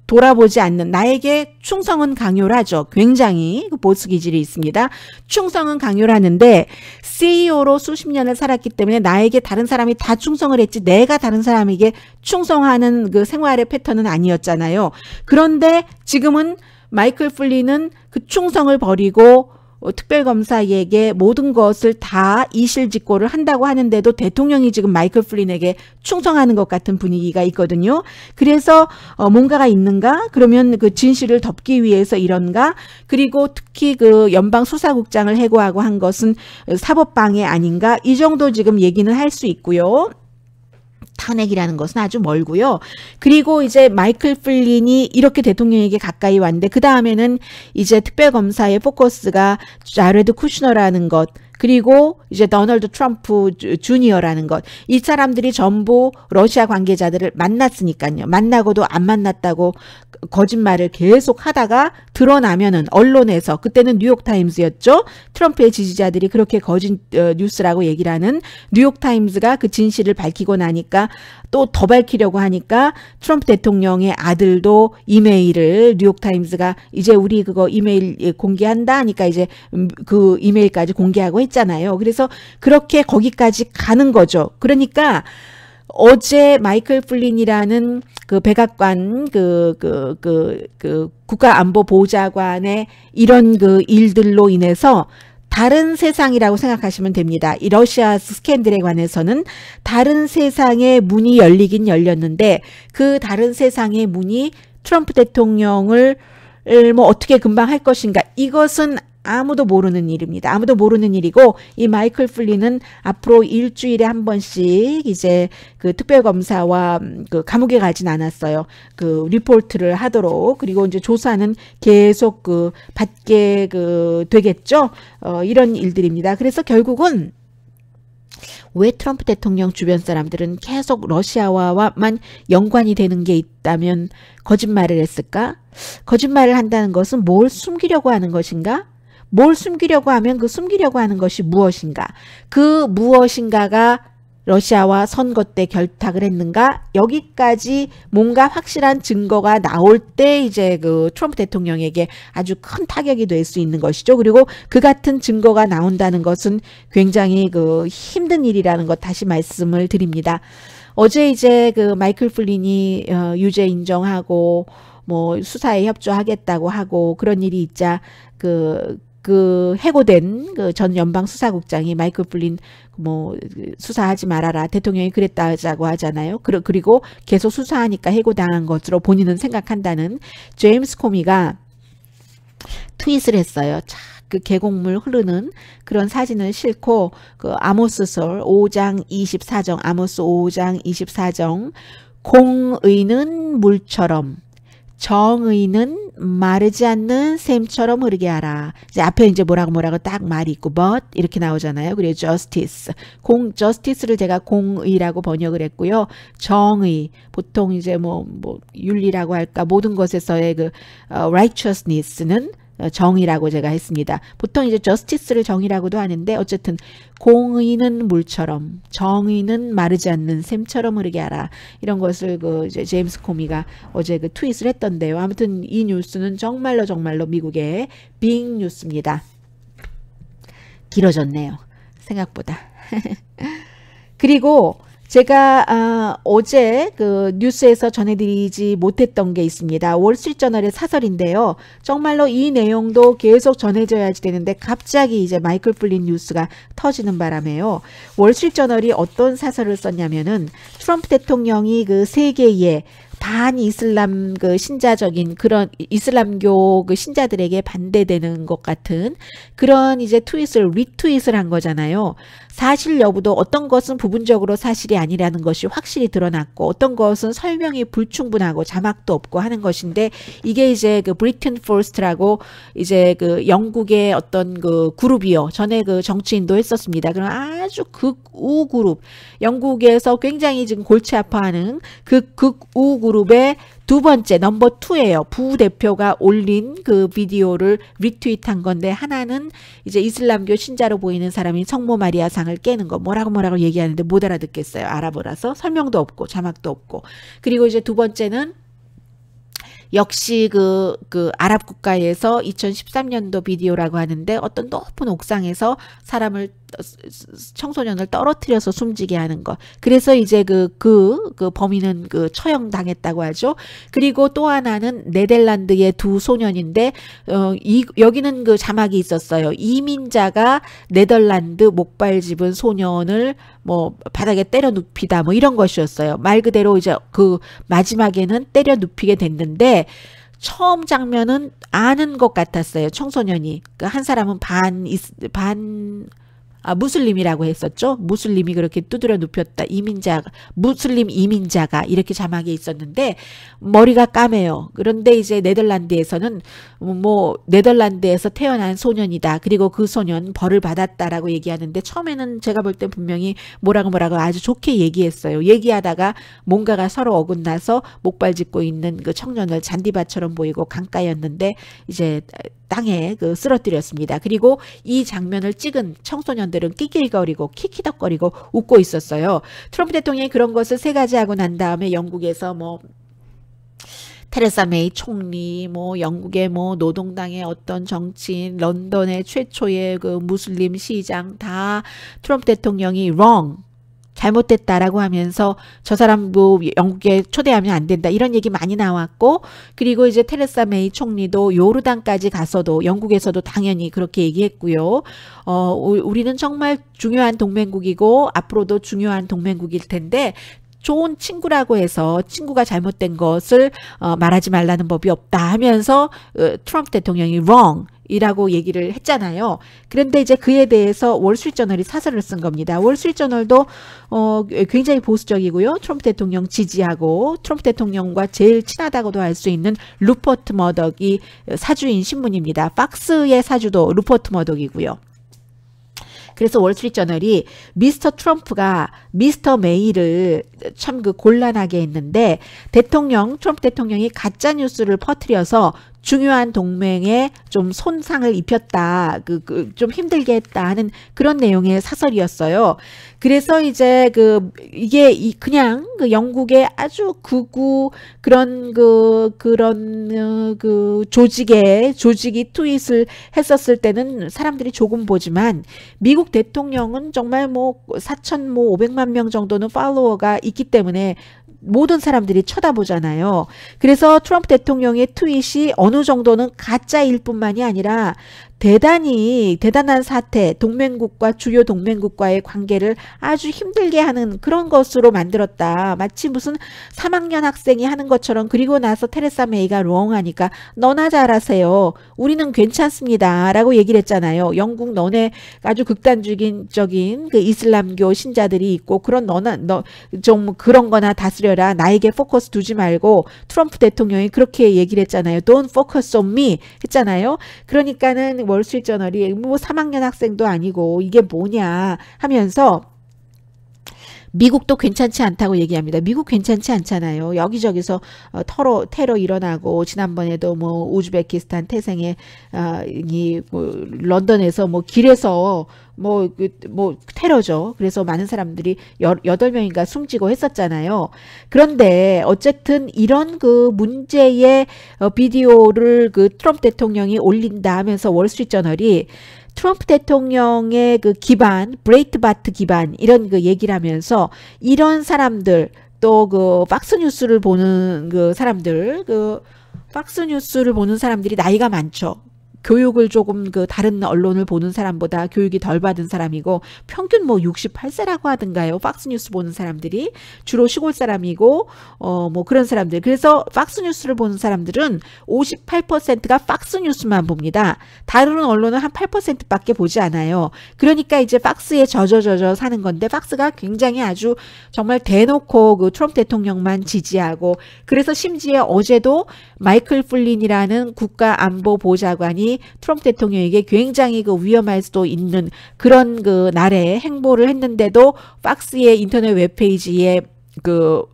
돌아보지 않는, 나에게 충성은 강요를 하죠. 굉장히 보스 기질이 있습니다. 충성은 강요를 하는데 CEO로 수십 년을 살았기 때문에 나에게 다른 사람이 다 충성을 했지 내가 다른 사람에게 충성하는 그 생활의 패턴은 아니었잖아요. 그런데 지금은 마이클 플린은 그 충성을 버리고 특별검사에게 모든 것을 다 이실직고를 한다고 하는데도 대통령이 지금 마이클 플린에게 충성하는 것 같은 분위기가 있거든요. 그래서 뭔가가 있는가? 그러면 그 진실을 덮기 위해서 이런가? 그리고 특히 그 연방수사국장을 해고하고 한 것은 사법방해 아닌가? 이 정도 지금 얘기는 할 수 있고요. 탄핵이라는 것은 아주 멀고요. 그리고 이제 마이클 플린이 이렇게 대통령에게 가까이 왔는데 그 다음에는 이제 특별검사의 포커스가 자레드 쿠슈너라는 것, 그리고 이제 도널드 트럼프 주니어라는 것, 이 사람들이 전부 러시아 관계자들을 만났으니까요. 만나고도 안 만났다고 거짓말을 계속 하다가 드러나면은 언론에서, 그때는 뉴욕타임스였죠. 트럼프의 지지자들이 그렇게 거짓 뉴스라고 얘기를 하는 뉴욕타임스가 그 진실을 밝히고 나니까 또 더 밝히려고 하니까 트럼프 대통령의 아들도 이메일을 뉴욕타임스가 이제 우리 그거 이메일 공개한다 하니까 이제 그 이메일까지 공개하고 했잖아요. 그래서 그렇게 거기까지 가는 거죠. 그러니까 어제 마이클 플린이라는 그 백악관 국가안보보좌관의 이런 그 일들로 인해서 다른 세상이라고 생각하시면 됩니다. 이 러시아 스캔들에 관해서는 다른 세상의 문이 열리긴 열렸는데 그 다른 세상의 문이 트럼프 대통령을 뭐 어떻게 금방 할 것인가, 이것은 아무도 모르는 일입니다. 아무도 모르는 일이고, 이 마이클 플린은 앞으로 일주일에 한 번씩 이제 그 특별검사와 그 감옥에 가진 않았어요. 그 리포트를 하도록, 그리고 이제 조사는 계속 받게 되겠죠. 이런 일들입니다. 그래서 결국은 왜 트럼프 대통령 주변 사람들은 계속 러시아와만 연관이 되는 게 있다면 거짓말을 했을까? 거짓말을 한다는 것은 뭘 숨기려고 하는 것인가? 뭘 숨기려고 하면 그 숨기려고 하는 것이 무엇인가? 그 무엇인가가 러시아와 선거 때 결탁을 했는가? 여기까지 뭔가 확실한 증거가 나올 때 이제 그 트럼프 대통령에게 아주 큰 타격이 될 수 있는 것이죠. 그리고 그 같은 증거가 나온다는 것은 굉장히 힘든 일이라는 것 다시 말씀을 드립니다. 어제 이제 그 마이클 플린이 유죄 인정하고 뭐 수사에 협조하겠다고 하고 그런 일이 있자 해고된 전 연방 수사국장이 마이클 플린 수사하지 말아라, 대통령이 그랬다고 하잖아요. 그리고 계속 수사하니까 해고당한 것으로 본인은 생각한다는 제임스 코미가 트윗을 했어요. 그 계곡물 흐르는 그런 사진을 싣고 그 아모스서 5장 24정 아모스 5장 24정 공의는 물처럼 정의는 마르지 않는 샘처럼 흐르게 하라. 이제 앞에 이제 뭐라고 딱 말이 있고 but 이렇게 나오잖아요. 그리고 justice. justice를 제가 공의라고 번역을 했고요. 정의. 보통 이제 뭐 윤리라고 할까 모든 것에서의 그 righteousness는 정의라고 제가 했습니다. 보통 이제 justice를 정의라고도 하는데 어쨌든 공의는 물처럼 정의는 마르지 않는 샘처럼 흐르게 하라. 이런 것을 그 이제 제임스 코미가 어제 그 트윗을 했던데요. 아무튼 이 뉴스는 정말로 미국의 빅 뉴스입니다. 길어졌네요. 생각보다. 그리고 제가 어제 그 뉴스에서 전해드리지 못했던 게 있습니다. 월스트리트저널의 사설인데요. 정말로 이 내용도 계속 전해져야지 되는데 갑자기 이제 마이클 플린 뉴스가 터지는 바람에요. 월스트리트저널이 어떤 사설을 썼냐면은 트럼프 대통령이 그 세계의 반이슬람 그 신자적인 그런 이슬람교 그 신자들에게 반대되는 것 같은 그런 이제 리트윗을 한 거잖아요. 사실 여부도 어떤 것은 부분적으로 사실이 아니라는 것이 확실히 드러났고 어떤 것은 설명이 불충분하고 자막도 없고 하는 것인데 이게 이제 그 브리튼 포스트라고 이제 그 영국의 어떤 그 그룹이요. 전에 그 정치인도 했었습니다. 그런 아주 극우 그룹. 영국에서 굉장히 지금 골치 아파하는 그 극우 그룹의 두 번째 넘버 2예요. 부대표가 올린 그 비디오를 리트윗한 건데 하나는 이제 이슬람교 신자로 보이는 사람이 성모 마리아 상을 깨는 거 뭐라고 얘기하는데 못 알아듣겠어요. 아랍어라서 설명도 없고 자막도 없고. 그리고 이제 두 번째는 역시 그 아랍 국가에서 2013년도 비디오라고 하는데 어떤 높은 옥상에서 청소년을 떨어뜨려서 숨지게 하는 것. 그래서 이제 그 범인은 그 처형당했다고 하죠. 그리고 또 하나는 네덜란드의 두 소년인데 여기는 그 자막이 있었어요. 이민자가 네덜란드 목발 집은 소년을 뭐 바닥에 때려 눕히다 뭐 이런 것이었어요. 말 그대로 이제 그 마지막에는 때려 눕히게 됐는데 처음 장면은 아는 것 같았어요. 청소년이. 한 사람은 무슬림이라고 했었죠. 무슬림이 그렇게 두드려 눕혔다. 무슬림 이민자가 이렇게 자막이 있었는데 머리가 까매요. 그런데 이제 네덜란드에서는 뭐 네덜란드에서 태어난 소년이다. 그리고 그 소년 벌을 받았다라고 얘기하는데 처음에는 제가 볼 때 분명히 뭐라고 아주 좋게 얘기했어요. 얘기하다가 뭔가가 서로 어긋나서 목발 짚고 있는 그 청년을 잔디밭처럼 보이고 강가였는데 이제 땅에 쓰러뜨렸습니다. 그리고 이 장면을 찍은 청소년들은 낄낄거리고 키키덕거리고 웃고 있었어요. 트럼프 대통령이 그런 것을 세 가지 하고 난 다음에 영국에서 뭐 테레사 메이 총리, 뭐 영국의 뭐 노동당의 어떤 정치인, 런던의 최초의 그 무슬림 시장 다 트럼프 대통령이 wrong. 잘못됐다라고 하면서 저 사람 뭐 영국에 초대하면 안 된다 이런 얘기 많이 나왔고 그리고 이제 테레사 메이 총리도 요르단까지 가서도 영국에서도 당연히 그렇게 얘기했고요. 우리는 정말 중요한 동맹국이고 앞으로도 중요한 동맹국일 텐데 좋은 친구라고 해서 친구가 잘못된 것을 말하지 말라는 법이 없다 하면서 트럼프 대통령이 wrong 이라고 얘기를 했잖아요. 그런데 이제 그에 대해서 월스트리트저널이 사설을 쓴 겁니다. 월스트리트저널도 굉장히 보수적이고요. 트럼프 대통령 지지하고 트럼프 대통령과 제일 친하다고도 할 수 있는 루퍼트 머덕이 사주인 신문입니다. 팍스의 사주도 루퍼트 머덕이고요. 그래서 월스트리트저널이 미스터 트럼프가 미스터 메이를 참 곤란하게 했는데 트럼프 대통령이 가짜 뉴스를 퍼뜨려서 중요한 동맹에 좀 손상을 입혔다, 좀 힘들게 했다 하는 그런 내용의 사설이었어요. 그래서 이제 이게 그냥 영국의 아주 극우 그런 조직이 트윗을 했었을 때는 사람들이 조금 보지만 미국 대통령은 정말 뭐 4,500만 명 정도는 팔로워가 있기 때문에 모든 사람들이 쳐다보잖아요. 그래서 트럼프 대통령의 트윗이 어느 정도는 가짜일 뿐만이 아니라 대단한 사태, 동맹국과 주요 동맹국과의 관계를 아주 힘들게 하는 그런 것으로 만들었다. 마치 무슨 3학년 학생이 하는 것처럼. 그리고 나서 테레사 메이가 롱하니까 너나 잘하세요. 우리는 괜찮습니다. 라고 얘기를 했잖아요. 영국 너네 아주 극단적인 그 이슬람교 신자들이 있고 그런 좀 그런 거나 다스려라. 나에게 포커스 두지 말고 트럼프 대통령이 그렇게 얘기를 했잖아요. Don't focus on me 했잖아요. 그러니까는 월스트리트저널이 뭐 3학년 학생도 아니고 이게 뭐냐 하면서 미국도 괜찮지 않다고 얘기합니다. 미국 괜찮지 않잖아요. 여기저기서 테러 일어나고 지난번에도 뭐 우즈베키스탄 태생의 뭐 런던에서 뭐 길에서 뭐 테러죠. 그래서 많은 사람들이 8명인가 숨지고 했었잖아요. 그런데 어쨌든 이런 그 문제의 비디오를 그 트럼프 대통령이 올린다 하면서 월스트리트저널이 트럼프 대통령의 그 기반, 브레이트바트 기반 이런 그 얘기를 하면서 이런 사람들 또 그 팍스뉴스를 보는 그 사람들, 그 팍스뉴스를 보는 사람들이 나이가 많죠. 교육을 조금 그 다른 언론을 보는 사람보다 교육이 덜 받은 사람이고 평균 뭐 68세라고 하던가요. 팍스뉴스 보는 사람들이 주로 시골 사람이고 뭐 그런 사람들. 그래서 팍스뉴스를 보는 사람들은 58%가 팍스뉴스만 봅니다. 다른 언론은 한 8%밖에 보지 않아요. 그러니까 이제 팍스에 젖어 사는 건데 팍스가 굉장히 아주 정말 대놓고 그 트럼프 대통령만 지지하고 그래서 심지어 어제도 마이클 플린이라는 국가안보보좌관이 트럼프 대통령에게 굉장히 그 위험할 수도 있는 그런 그 날에 행보를 했는데도 팍스의 인터넷 웹페이지에 그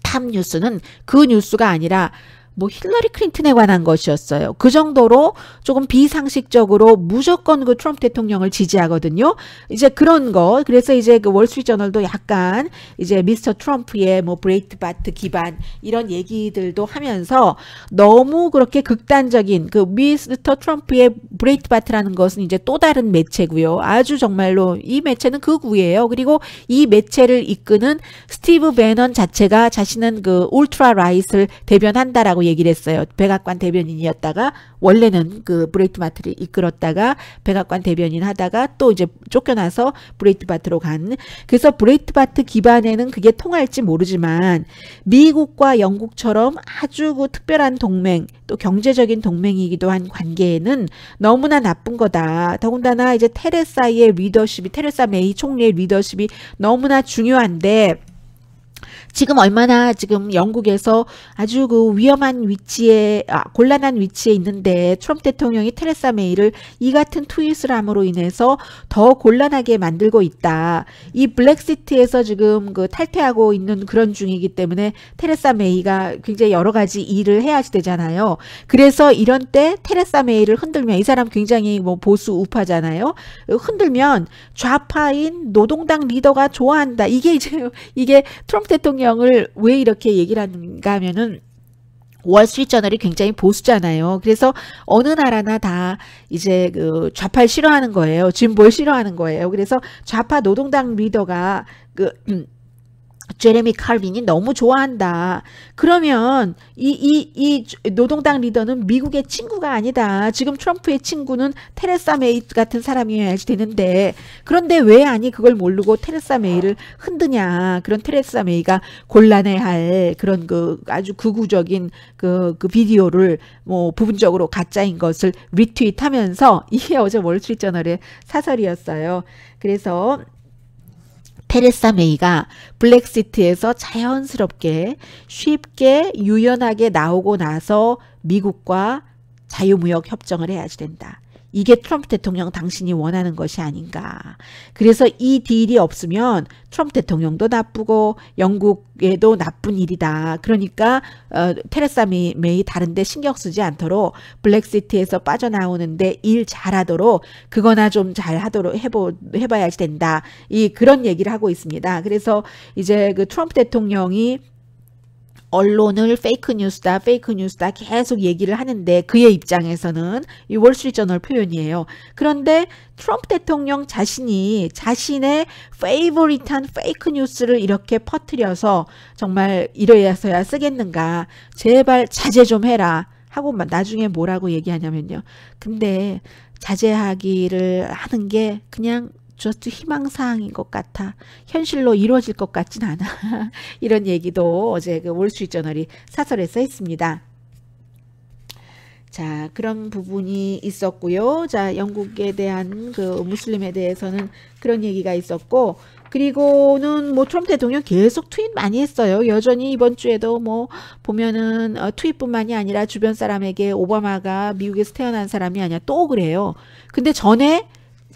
탑 뉴스는 그 뉴스가 아니라 뭐 힐러리 클린턴에 관한 것이었어요. 그 정도로 조금 비상식적으로 무조건 그 트럼프 대통령을 지지하거든요. 이제 그런 거. 그래서 이제 그 월스트리트저널도 약간 이제 미스터 트럼프의 뭐 브레이트바트 기반 이런 얘기들도 하면서 너무 그렇게 극단적인 그 미스터 트럼프의 브레이트바트라는 것은 이제 또 다른 매체고요. 아주 정말로 이 매체는 극우예요. 그리고 이 매체를 이끄는 스티브 배넌 자체가 자신은 그 울트라 라이트를 대변한다라고 얘기를 했어요. 백악관 대변인이었다가 원래는 그 브레이트바트를 이끌었다가 백악관 대변인 하다가 또 이제 쫓겨나서 브레이트바트로 간. 그래서 브레이트바트 기반에는 그게 통할지 모르지만 미국과 영국처럼 아주 그 특별한 동맹 또 경제적인 동맹이기도 한 관계에는 너무나 나쁜 거다. 더군다나 이제 테레사의 리더십이 테레사 메이 총리의 리더십이 너무나 중요한데 지금 얼마나 지금 영국에서 아주 그 위험한 위치에 곤란한 위치에 있는데 트럼프 대통령이 테레사 메이를 이 같은 트윗을 함으로 인해서 더 곤란하게 만들고 있다. 이 블랙시트에서 지금 그 탈퇴하고 있는 그런 중이기 때문에 테레사 메이가 굉장히 여러 가지 일을 해야지 되잖아요. 그래서 이런 때 테레사 메이를 흔들면 이 사람 굉장히 뭐 보수 우파잖아요. 흔들면 좌파인 노동당 리더가 좋아한다. 이게 트럼프 대통령을 왜 이렇게 얘기를 하는가 하면은 월스트리트저널이 굉장히 보수잖아요. 그래서 어느 나라나 다 이제 그 좌파를 싫어하는 거예요. 지금 뭘 싫어하는 거예요. 그래서 좌파 노동당 리더가 제레미 칼빈이 너무 좋아한다. 그러면 이 노동당 리더는 미국의 친구가 아니다. 지금 트럼프의 친구는 테레사 메이 같은 사람이어야지 되는데 그런데 왜 아니 그걸 모르고 테레사 메이를 흔드냐. 그런 테레사 메이가 곤란해할 그런 그 아주 극우적인 그 비디오를 뭐 부분적으로 가짜인 것을 리트윗하면서 이게 어제 월스트리트저널의 사설이었어요. 그래서 테레사 메이가 블랙시트에서 자연스럽게 쉽게 유연하게 나오고 나서 미국과 자유무역 협정을 해야지 된다. 이게 트럼프 대통령 당신이 원하는 것이 아닌가. 그래서 이 딜이 없으면 트럼프 대통령도 나쁘고 영국에도 나쁜 일이다. 그러니까 테레사 메이 다른데 신경 쓰지 않도록 블랙시트에서 빠져나오는데 일 잘하도록 그거나 좀 잘하도록 해봐야지 된다. 그런 얘기를 하고 있습니다. 그래서 이제 그 트럼프 대통령이 언론을 페이크 뉴스다 계속 얘기를 하는데 그의 입장에서는 이 월스트리트저널 표현이에요. 그런데 트럼프 대통령 자신이 자신의 페이보릿한 페이크 뉴스를 이렇게 퍼뜨려서 정말 이래서야 쓰겠는가. 제발 자제 좀 해라. 하고 나중에 뭐라고 얘기하냐면요. 근데 자제하기를 하는 게 그냥 just 희망사항인 것 같아. 현실로 이루어질 것 같진 않아. 이런 얘기도 어제 그 월스트리트저널이 사설에 써 있습니다. 자, 그런 부분이 있었고요. 자, 영국에 대한 그 무슬림에 대해서는 그런 얘기가 있었고, 그리고는 뭐 트럼프 대통령 계속 트윗 많이 했어요. 여전히 이번 주에도 뭐 보면은 트윗뿐만이 아니라 주변 사람에게 오바마가 미국에서 태어난 사람이 아니야 또 그래요. 근데 전에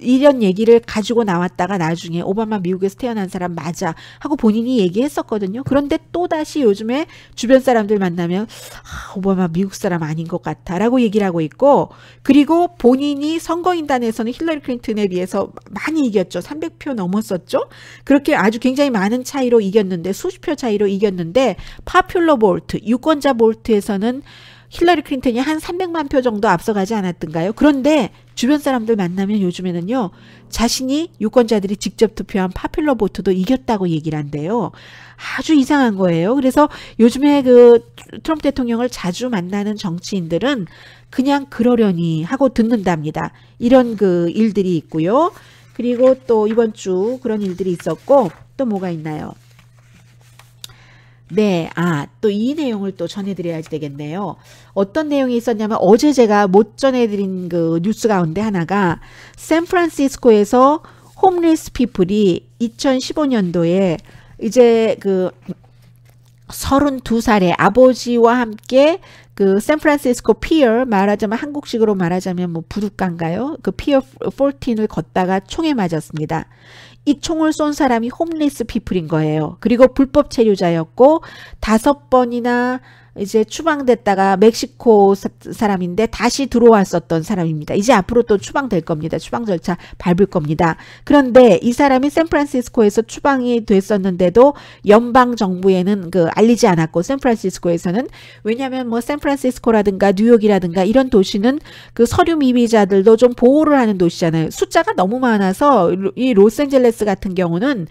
이런 얘기를 가지고 나왔다가 나중에 오바마 미국에서 태어난 사람 맞아 하고 본인이 얘기했었거든요. 그런데 또다시 요즘에 주변 사람들 만나면 오바마 미국 사람 아닌 것 같아 라고 얘기를 하고 있고, 그리고 본인이 선거인단에서는 힐러리 클린턴에 비해서 많이 이겼죠. 300표 넘었었죠. 그렇게 아주 굉장히 많은 차이로 이겼는데, 수십 표 차이로 이겼는데, 파퓰러 볼트, 유권자 볼트에서는 힐러리 클린턴이 한 300만 표 정도 앞서가지 않았던가요? 그런데 주변 사람들 만나면 요즘에는요, 자신이 유권자들이 직접 투표한 파퓰러 보트도 이겼다고 얘기를 한대요. 아주 이상한 거예요. 그래서 요즘에 그 트럼프 대통령을 자주 만나는 정치인들은 그냥 그러려니 하고 듣는답니다. 이런 그 일들이 있고요. 그리고 또 이번 주 그런 일들이 있었고, 또 뭐가 있나요? 네, 또 이 내용을 또 전해드려야지 되겠네요. 어떤 내용이 있었냐면 어제 제가 못 전해드린 그 뉴스 가운데 하나가 샌프란시스코에서 홈리스 피플이 2015년도에 이제 그 32살의 아버지와 함께 그 샌프란시스코 피어, 말하자면 한국식으로 말하자면 뭐 부둣가인가요? 그 피어 14을 걷다가 총에 맞았습니다. 이 총을 쏜 사람이 홈리스 피플인 거예요. 그리고 불법 체류자였고 5번이나 이제 추방됐다가 멕시코 사람인데 다시 들어왔었던 사람입니다. 이제 앞으로 또 추방될 겁니다. 추방 절차 밟을 겁니다. 그런데 이 사람이 샌프란시스코에서 추방이 됐었는데도 연방 정부에는 그 알리지 않았고, 샌프란시스코에서는, 왜냐하면 뭐 샌프란시스코라든가 뉴욕이라든가 이런 도시는 그 서류 미비자들도 좀 보호를 하는 도시잖아요. 숫자가 너무 많아서 이 로스앤젤레스 같은 경우는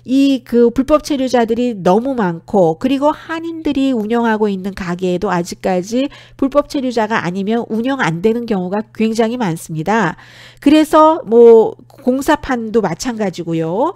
이 그 불법 체류자들이 너무 많고, 그리고 한인들이 운영하고 있는 가게에도 아직까지 불법 체류자가 아니면 운영 안 되는 경우가 굉장히 많습니다. 그래서 뭐 공사판도 마찬가지고요.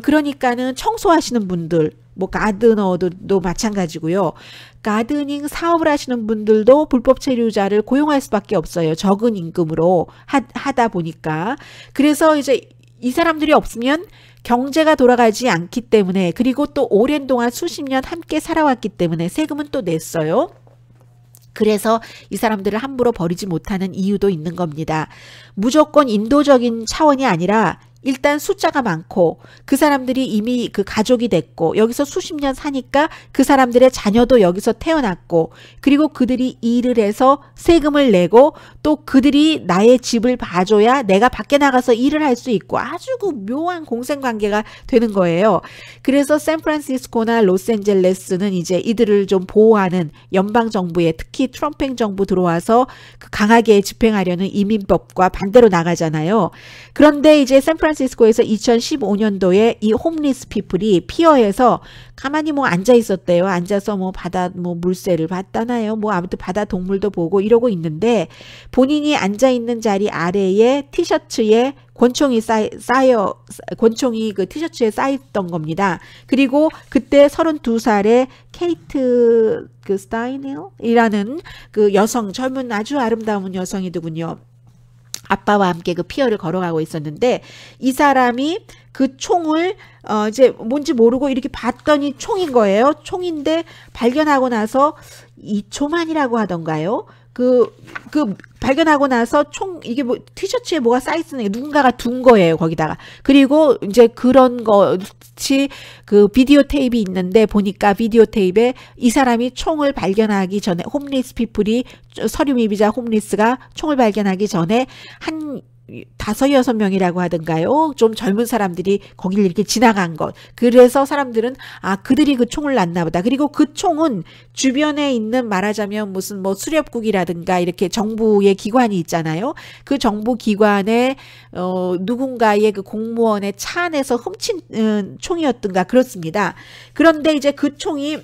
그러니까는 청소하시는 분들, 뭐 가드너도 마찬가지고요. 가드닝 사업을 하시는 분들도 불법 체류자를 고용할 수밖에 없어요. 적은 임금으로 하다 보니까. 그래서 이제 이 사람들이 없으면 경제가 돌아가지 않기 때문에, 그리고 또 오랜 동안 수십 년 함께 살아왔기 때문에 세금은 또 냈어요. 그래서 이 사람들을 함부로 버리지 못하는 이유도 있는 겁니다. 무조건 인도적인 차원이 아니라 일단 숫자가 많고 그 사람들이 이미 그 가족이 됐고 여기서 수십 년 사니까 그 사람들의 자녀도 여기서 태어났고, 그리고 그들이 일을 해서 세금을 내고 또 그들이 나의 집을 봐줘야 내가 밖에 나가서 일을 할 수 있고, 아주 그 묘한 공생관계가 되는 거예요. 그래서 샌프란시스코나 로스앤젤레스는 이제 이들을 좀 보호하는 연방정부에, 특히 트럼프 행정부 들어와서 그 강하게 집행하려는 이민법과 반대로 나가잖아요. 그런데 이제 샌프란시스코에서 2015년도에 이 홈리스 피플이 피어에서 가만히 뭐 앉아 있었대요. 앉아서 뭐 바다 뭐 물새를 봤다나요. 뭐 아무튼 바다 동물도 보고 이러고 있는데, 본인이 앉아 있는 자리 아래에 티셔츠에 권총이 권총이 그 티셔츠에 쌓였던 겁니다. 그리고 그때 32살의 케이트 그 스타이넬이라는 그 여성, 젊은 아주 아름다운 여성이더군요. 아빠와 함께 그 피어를 걸어가고 있었는데, 이 사람이 그 총을 이제 뭔지 모르고 이렇게 봤더니 총인 거예요. 총인데 발견하고 나서 2초만이라고 하던가요? 그 발견하고 나서 이게 뭐 티셔츠에 뭐가 쌓여있는 게 누군가가 둔 거예요, 거기다가. 그리고 이제 그런 것이 그 비디오 테이프이 있는데, 보니까 비디오 테이프에 이 사람이 총을 발견하기 전에, 홈리스 피플이, 서류 미비자 홈리스가 총을 발견하기 전에 한 5-6명이라고 하던가요? 좀 젊은 사람들이 거기를 이렇게 지나간 것. 그래서 사람들은 그들이 그 총을 놨나 보다. 그리고 그 총은 주변에 있는, 말하자면 무슨 뭐 수렵국이라든가 이렇게 정부의 기관이 있잖아요. 그 정부 기관에 누군가의 그 공무원의 차 안에서 훔친 총이었던가 그렇습니다. 그런데 이제 그 총이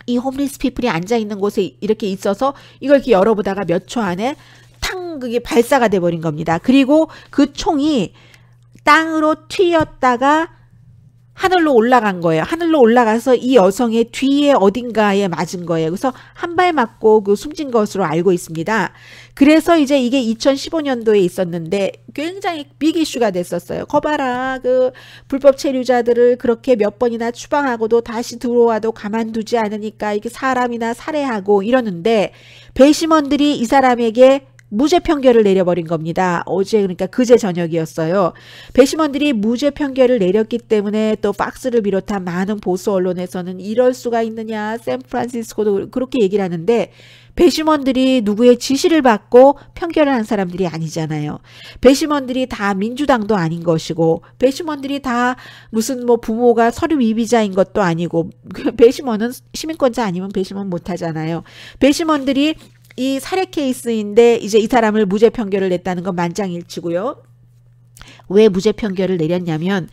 이 홈리스 피플이 앉아있는 곳에 이렇게 있어서 이걸 이렇게 열어보다가 몇 초 안에 탕 그게 발사가 돼버린 겁니다. 그리고 그 총이 땅으로 튀었다가 하늘로 올라간 거예요. 하늘로 올라가서 이 여성의 뒤에 어딘가에 맞은 거예요. 그래서 한 발 맞고 그 숨진 것으로 알고 있습니다. 그래서 이제 이게 2015년도에 있었는데 굉장히 빅 이슈가 됐었어요. 거봐라, 그 불법 체류자들을 그렇게 몇 번이나 추방하고도 다시 들어와도 가만두지 않으니까 이게 사람이나 살해하고 이러는데 배심원들이 이 사람에게 무죄 판결을 내려버린 겁니다. 어제 그러니까 그제 저녁이었어요. 배심원들이 무죄 판결을 내렸기 때문에 또 박스를 비롯한 많은 보수 언론에서는 이럴 수가 있느냐, 샌프란시스코도 그렇게 얘기를 하는데 배심원들이 누구의 지시를 받고 판결을 한 사람들이 아니잖아요. 배심원들이 다 민주당도 아닌 것이고 배심원들이 다 무슨 뭐 부모가 서류 미비자인 것도 아니고 배심원은 시민권자 아니면 배심원 못하잖아요. 배심원들이 이 살해 케이스인데 이제 이 사람을 무죄 판결을 냈다는 건 만장일치고요. 왜 무죄 판결을 내렸냐면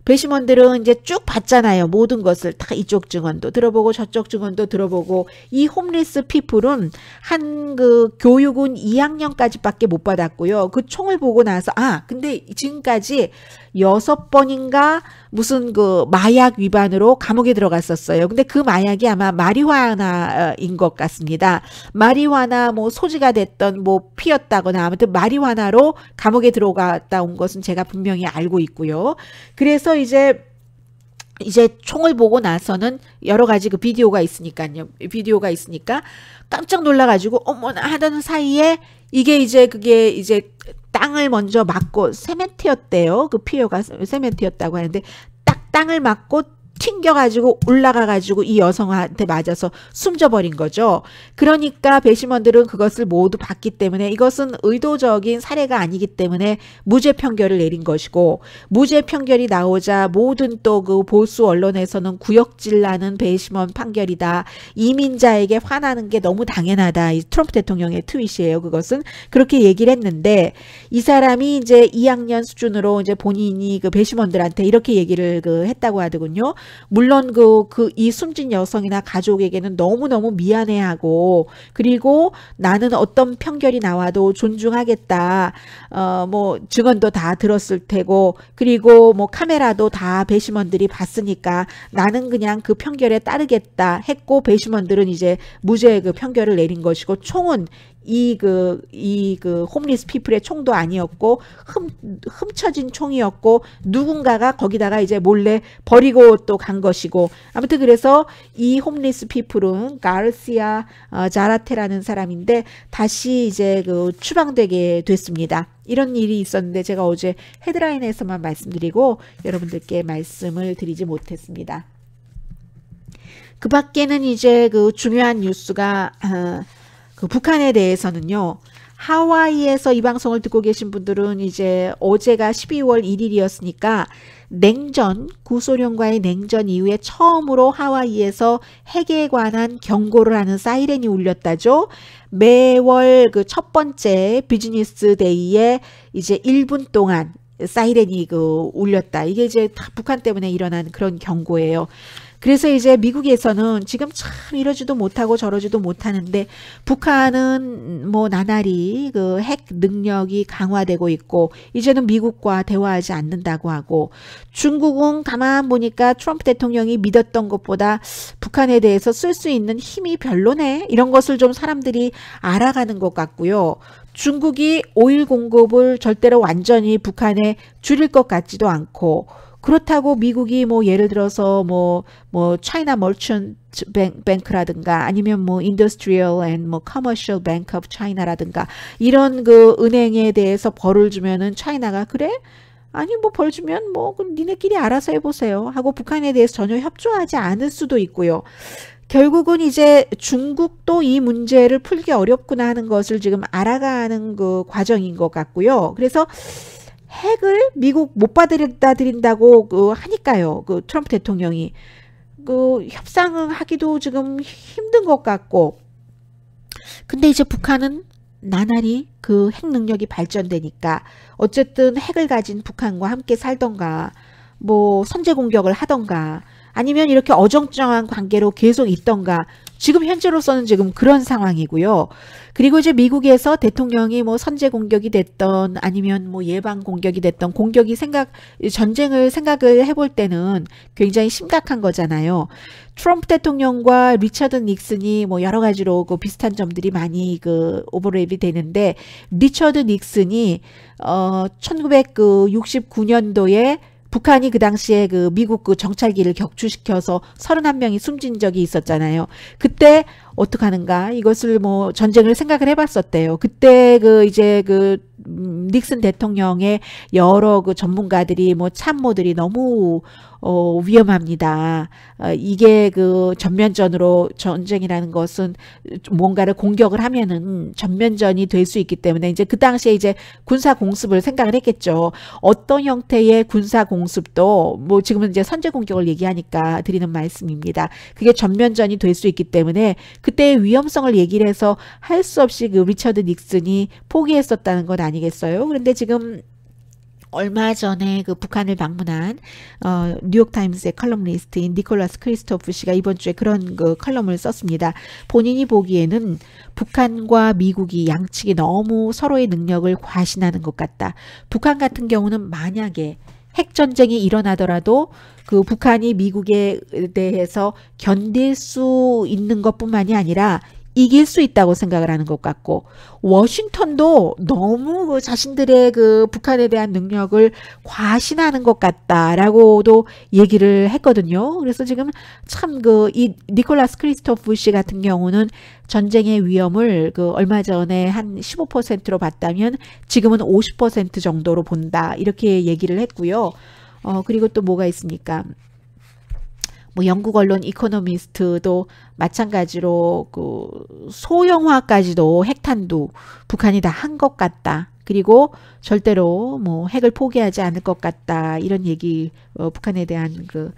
배심원들은 이제 쭉 봤잖아요. 모든 것을 다 이쪽 증언도 들어보고 저쪽 증언도 들어보고 이 홈리스 피플은 한 그 교육은 2학년까지밖에 못 받았고요. 그 총을 보고 나서 근데 지금까지 6번인가 무슨 그 마약 위반으로 감옥에 들어갔었어요. 근데 그 마약이 아마 마리화나인 것 같습니다. 마리화나 뭐 소지가 됐던 뭐 피였다거나 아무튼 마리화나로 감옥에 들어갔다 온 것은 제가 분명히 알고 있고요. 그래서 이제 총을 보고 나서는 여러 가지 그 비디오가 있으니까요. 비디오가 있으니까 깜짝 놀라가지고 어머나 하던 사이에 이게 이제 그게 이제 땅을 먼저 맞고 세멘트였대요. 그 피해가 세멘트였다고 하는데 딱 땅을 맞고 튕겨가지고 올라가가지고 이 여성한테 맞아서 숨져버린 거죠. 그러니까 배심원들은 그것을 모두 봤기 때문에 이것은 의도적인 살해가 아니기 때문에 무죄 판결을 내린 것이고 무죄 판결이 나오자 모든 또 그 보수 언론에서는 구역질 나는 배심원 판결이다. 이민자에게 화나는 게 너무 당연하다. 이 트럼프 대통령의 트윗이에요. 그것은 그렇게 얘기를 했는데 이 사람이 이제 2학년 수준으로 이제 본인이 그 배심원들한테 이렇게 얘기를 했다고 하더군요. 물론 이 숨진 여성이나 가족에게는 너무너무 미안해하고 그리고 나는 어떤 판결이 나와도 존중하겠다. 뭐 증언도 다 들었을 테고 그리고 뭐 카메라도 다 배심원들이 봤으니까 나는 그냥 그 판결에 따르겠다 했고 배심원들은 이제 무죄 그 판결을 내린 것이고 총은 이 홈리스 피플의 총도 아니었고 훔쳐진 총이었고 누군가가 거기다가 이제 몰래 버리고 또 간 것이고 아무튼 그래서 이 홈리스 피플은 가르시아 자라테라는 사람인데 다시 이제 추방되게 됐습니다. 이런 일이 있었는데 제가 어제 헤드라인에서만 말씀드리고 여러분들께 말씀을 드리지 못했습니다. 그 밖에는 이제 중요한 뉴스가 북한에 대해서는요. 하와이에서 이 방송을 듣고 계신 분들은 이제 어제가 12월 1일이었으니까 냉전, 구소련과의 냉전 이후에 처음으로 하와이에서 핵에 관한 경고를 하는 사이렌이 울렸다죠. 매월 첫 번째 비즈니스 데이에 이제 1분 동안 사이렌이 울렸다. 이게 이제 다 북한 때문에 일어난 그런 경고예요. 그래서 이제 미국에서는 지금 참 이러지도 못하고 저러지도 못하는데 북한은 뭐 나날이 핵 능력이 강화되고 있고 이제는 미국과 대화하지 않는다고 하고 중국은 가만 보니까 트럼프 대통령이 믿었던 것보다 북한에 대해서 쓸 수 있는 힘이 별로네. 이런 것을 좀 사람들이 알아가는 것 같고요. 중국이 오일 공급을 절대로 완전히 북한에 줄일 것 같지도 않고 그렇다고 미국이 뭐 예를 들어서 뭐 차이나 머천트 뱅크라든가 아니면 뭐 인더스트리얼 앤 뭐 커머셜 뱅크 오브 차이나라든가 이런 은행에 대해서 벌을 주면은 차이나가 그래? 아니 뭐 벌 주면 뭐 니네끼리 알아서 해보세요 하고 북한에 대해서 전혀 협조하지 않을 수도 있고요. 결국은 이제 중국도 이 문제를 풀기 어렵구나 하는 것을 지금 알아가는 과정인 것 같고요. 그래서 핵을 미국 못 받아들인다고 하니까요. 트럼프 대통령이 협상을 하기도 지금 힘든 것 같고 근데 이제 북한은 나날이 핵 능력이 발전되니까 어쨌든 핵을 가진 북한과 함께 살던가 뭐 선제 공격을 하던가 아니면 이렇게 어정쩡한 관계로 계속 있던가. 지금 현재로서는 지금 그런 상황이고요. 그리고 이제 미국에서 대통령이 뭐 선제 공격이 됐던 아니면 뭐 예방 공격이 됐던 전쟁을 생각을 해볼 때는 굉장히 심각한 거잖아요. 트럼프 대통령과 리처드 닉슨이 뭐 여러 가지로 그 비슷한 점들이 많이 그 오버랩이 되는데, 리처드 닉슨이 1969년도에 북한이 그 당시에 그 미국 그 정찰기를 격추시켜서 31명이 숨진 적이 있었잖아요. 그때 어떡하는가? 이것을 뭐 전쟁을 생각을 해봤었대요. 그때 그 이제 그 닉슨 대통령의 여러 그 전문가들이 뭐 참모들이 너무 위험합니다. 이게 그 전면전으로 전쟁이라는 것은 뭔가를 공격을 하면은 전면전이 될 수 있기 때문에 이제 그 당시에 이제 군사 공습을 생각을 했겠죠. 어떤 형태의 군사 공습도 뭐 지금은 이제 선제 공격을 얘기하니까 드리는 말씀입니다. 그게 전면전이 될 수 있기 때문에 그때의 위험성을 얘기를 해서 할 수 없이 그 리처드 닉슨이 포기했었다는 건 아니겠어요? 그런데 지금 얼마 전에 그 북한을 방문한 뉴욕타임스의 컬럼니스트인 니콜라스 크리스토프 씨가 이번 주에 그런 그 컬럼을 썼습니다. 본인이 보기에는 북한과 미국이 양측이 너무 서로의 능력을 과신하는 것 같다. 북한 같은 경우는 만약에 핵전쟁이 일어나더라도 그 북한이 미국에 대해서 견딜 수 있는 것뿐만이 아니라 이길 수 있다고 생각을 하는 것 같고, 워싱턴도 너무 그 자신들의 그 북한에 대한 능력을 과신하는 것 같다라고도 얘기를 했거든요. 그래서 지금 참 그 이 니콜라스 크리스토프 씨 같은 경우는 전쟁의 위험을 그 얼마 전에 한 15%로 봤다면 지금은 50% 정도로 본다, 이렇게 얘기를 했고요. 그리고 또 뭐가 있습니까? 뭐 영국 언론 이코노미스트도 마찬가지로 그 소형화까지도 핵탄두 북한이 다 한 것 같다. 그리고 절대로 뭐 핵을 포기하지 않을 것 같다. 이런 얘기 북한에 대한 그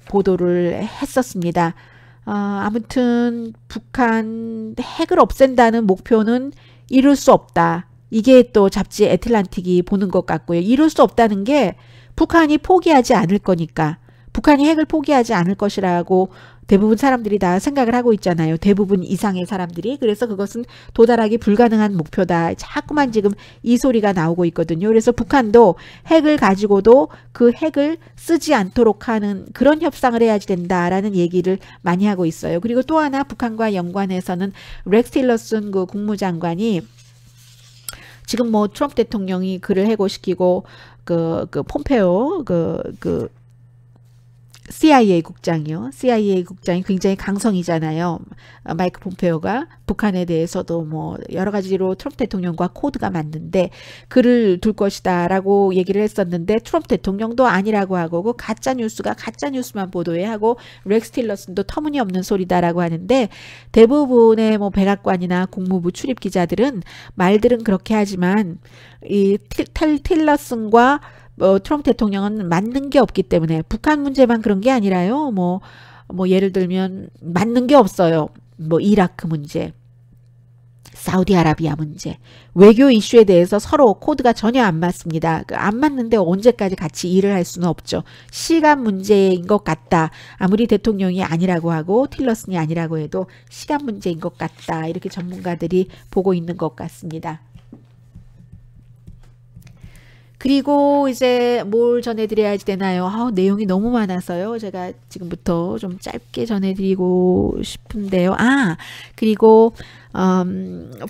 보도를 했었습니다. 아무튼 북한 핵을 없앤다는 목표는 이룰 수 없다. 이게 또 잡지 애틀란틱이 보는 것 같고요. 이룰 수 없다는 게 북한이 포기하지 않을 거니까. 북한이 핵을 포기하지 않을 것이라고 대부분 사람들이 다 생각을 하고 있잖아요. 대부분 이상의 사람들이. 그래서 그것은 도달하기 불가능한 목표다. 자꾸만 지금 이 소리가 나오고 있거든요. 그래서 북한도 핵을 가지고도 그 핵을 쓰지 않도록 하는 그런 협상을 해야지 된다라는 얘기를 많이 하고 있어요. 그리고 또 하나 북한과 연관해서는 렉스 틸러슨 그 국무장관이 지금 뭐 트럼프 대통령이 그를 해고시키고 그 폼페오 CIA 국장이요. CIA 국장이 굉장히 강성이잖아요. 마이크 폼페오가 북한에 대해서도 뭐 여러 가지로 트럼프 대통령과 코드가 맞는데 그를 둘 것이다 라고 얘기를 했었는데, 트럼프 대통령도 아니라고 하고 그 가짜 뉴스가 가짜 뉴스만 보도해 하고 렉스 틸러슨도 터무니없는 소리다라고 하는데, 대부분의 뭐 백악관이나 국무부 출입 기자들은 말들은 그렇게 하지만 이 틸러슨과 트럼프 대통령은 맞는 게 없기 때문에, 북한 문제만 그런 게 아니라요. 뭐 예를 들면 맞는 게 없어요. 뭐 이라크 문제, 사우디아라비아 문제, 외교 이슈에 대해서 서로 코드가 전혀 안 맞습니다. 안 맞는데 언제까지 같이 일을 할 수는 없죠. 시간 문제인 것 같다. 아무리 대통령이 아니라고 하고 틸러슨이 아니라고 해도 시간 문제인 것 같다. 이렇게 전문가들이 보고 있는 것 같습니다. 그리고 이제 뭘 전해드려야 되나요? 내용이 너무 많아서요. 제가 지금부터 좀 짧게 전해드리고 싶은데요. 그리고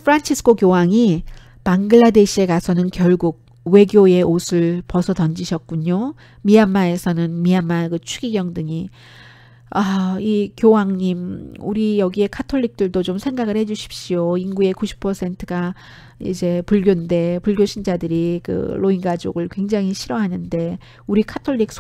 프란치스코 교황이 방글라데시에 가서는 결국 외교의 옷을 벗어 던지셨군요. 미얀마에서는 미얀마 그 추기경 등이 이 교황님, 우리 여기에 카톨릭들도 좀 생각을 해 주십시오. 인구의 90%가 이제 불교인데, 불교 신자들이 그 로힝 가족을 굉장히 싫어하는데, 우리 카톨릭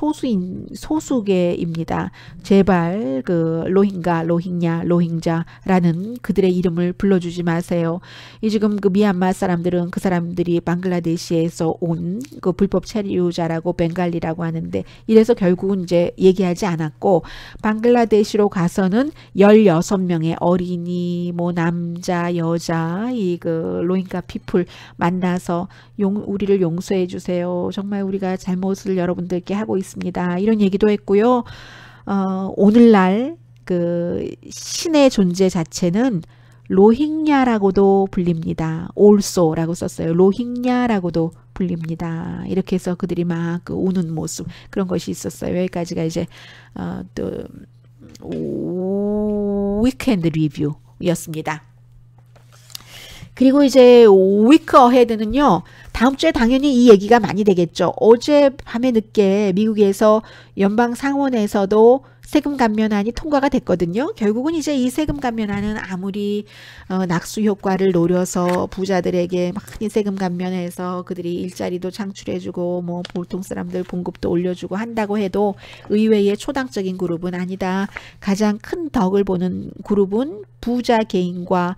소수계입니다. 제발 그 로힝가, 로힝야, 로힝자라는 그들의 이름을 불러주지 마세요. 지금 그 미얀마 사람들은 그 사람들이 방글라데시에서 온 그 불법 체류자라고 벤갈리라고 하는데, 이래서 결국은 이제 얘기하지 않았고, 방글라데시로 가서는 16명의 어린이, 뭐 남자, 여자, 이 그 로힝가 피플 만나서 우리를 용서해 주세요. 정말 우리가 잘못을 여러분들께 하고 있습니다. 이런 얘기도 했고요. 오늘날 그 신의 존재 자체는 로힝야라고도 불립니다. 올소라고 썼어요. 로힝야라고도 불립니다. 이렇게 해서 그들이 막 그 우는 모습 그런 것이 있었어요. 여기까지가 이제 또 위크엔드 리뷰였습니다. 그리고 이제 위크 어헤드는요. 다음 주에 당연히 이 얘기가 많이 되겠죠. 어제 밤에 늦게 미국에서 연방 상원에서도 세금 감면안이 통과가 됐거든요. 결국은 이제 이 세금 감면안은 아무리 낙수 효과를 노려서 부자들에게 많이 세금 감면해서 그들이 일자리도 창출해주고 뭐 보통 사람들 봉급도 올려주고 한다고 해도 의외의 초당적인 그룹은 아니다. 가장 큰 덕을 보는 그룹은 부자 개인과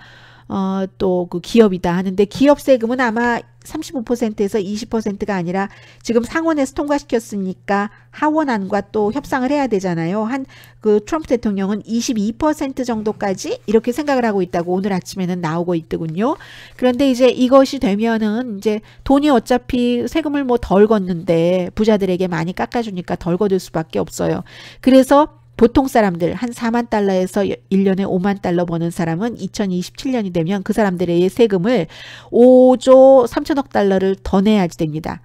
또 그 기업이다 하는데 기업 세금은 아마 35%에서 20%가 아니라 지금 상원에서 통과시켰으니까 하원안과 또 협상을 해야 되잖아요. 한 그 트럼프 대통령은 22% 정도까지 이렇게 생각을 하고 있다고 오늘 아침에는 나오고 있더군요. 그런데 이제 이것이 되면은 이제 돈이 어차피 세금을 뭐 덜 걷는데 부자들에게 많이 깎아주니까 덜 걷을 수밖에 없어요. 그래서 보통 사람들 한 4만 달러에서 1년에 5만 달러 버는 사람은 2027년이 되면 그 사람들의 세금을 5조 3천억 달러를 더 내야지 됩니다.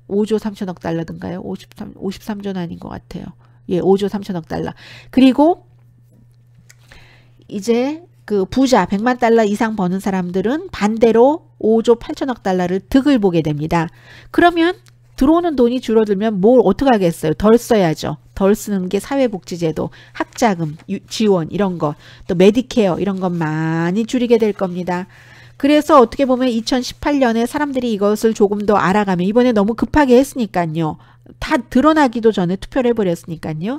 5조 3천억 달러든가요? 53조는 아닌 것 같아요. 예, 5조 3천억 달러. 그리고 이제 그 부자 100만 달러 이상 버는 사람들은 반대로 5조 8천억 달러를 득을 보게 됩니다. 그러면 들어오는 돈이 줄어들면 뭘 어떻게 하겠어요? 덜 써야죠. 덜 쓰는 게 사회복지제도, 학자금, 지원 이런 거, 또 메디케어 이런 것 많이 줄이게 될 겁니다. 그래서 어떻게 보면 2018년에 사람들이 이것을 조금 더 알아가면 이번에 너무 급하게 했으니까요. 다 드러나기도 전에 투표를 해버렸으니까요.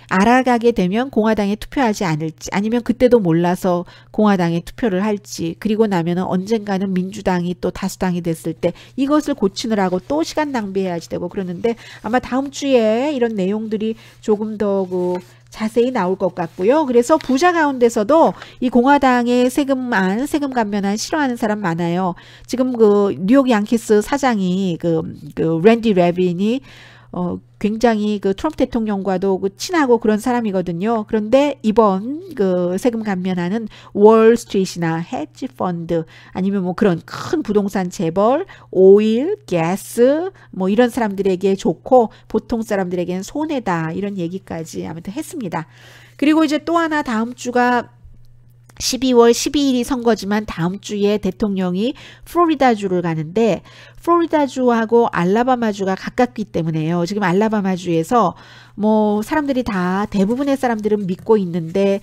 알아가게 되면 공화당에 투표하지 않을지 아니면 그때도 몰라서 공화당에 투표를 할지 그리고 나면은 언젠가는 민주당이 또 다수당이 됐을 때 이것을 고치느라고 또 시간 낭비해야지 되고 그러는데 아마 다음 주에 이런 내용들이 조금 더 그 자세히 나올 것 같고요. 그래서 부자 가운데서도 이 공화당의 세금 감면안 싫어하는 사람 많아요. 지금 그 뉴욕 양키스 사장이 그 랜디 레빈이 굉장히 그 트럼프 대통령과도 그 친하고 그런 사람이거든요. 그런데 이번 그 세금 감면안은 월스트리트나 헤지 펀드 아니면 뭐 그런 큰 부동산 재벌, 오일, 가스 뭐 이런 사람들에게 좋고 보통 사람들에게는 손해다 이런 얘기까지 아무튼 했습니다. 그리고 이제 또 하나 다음 주가 12월 12일이 선거지만 다음 주에 대통령이 플로리다주를 가는데 플로리다주하고 알라바마주가 가깝기 때문에요. 지금 알라바마주에서 뭐 사람들이 다 대부분의 사람들은 믿고 있는데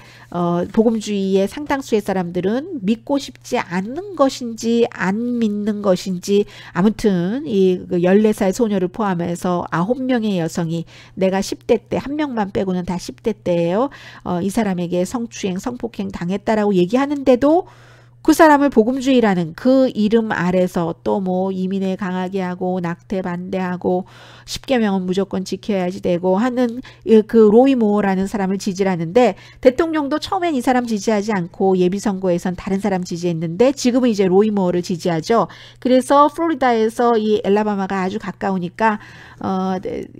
복음주의의 상당수의 사람들은 믿고 싶지 않는 것인지 안 믿는 것인지 아무튼 이 14살 소녀를 포함해서 9명의 여성이 내가 10대 때 한 명만 빼고는 다 10대 때예요. 이 사람에게 성추행, 성폭행 당했다라고 얘기하는데도 그 사람을 복음주의라는 그 이름 아래서 또 뭐 이민에 강하게 하고 낙태 반대하고 10계명은 무조건 지켜야지 되고 하는 그 로이 모어라는 사람을 지지하는데 대통령도 처음엔 이 사람 지지하지 않고 예비선거에선 다른 사람 지지했는데 지금은 이제 로이 모어를 지지하죠. 그래서 플로리다에서 이 엘라바마가 아주 가까우니까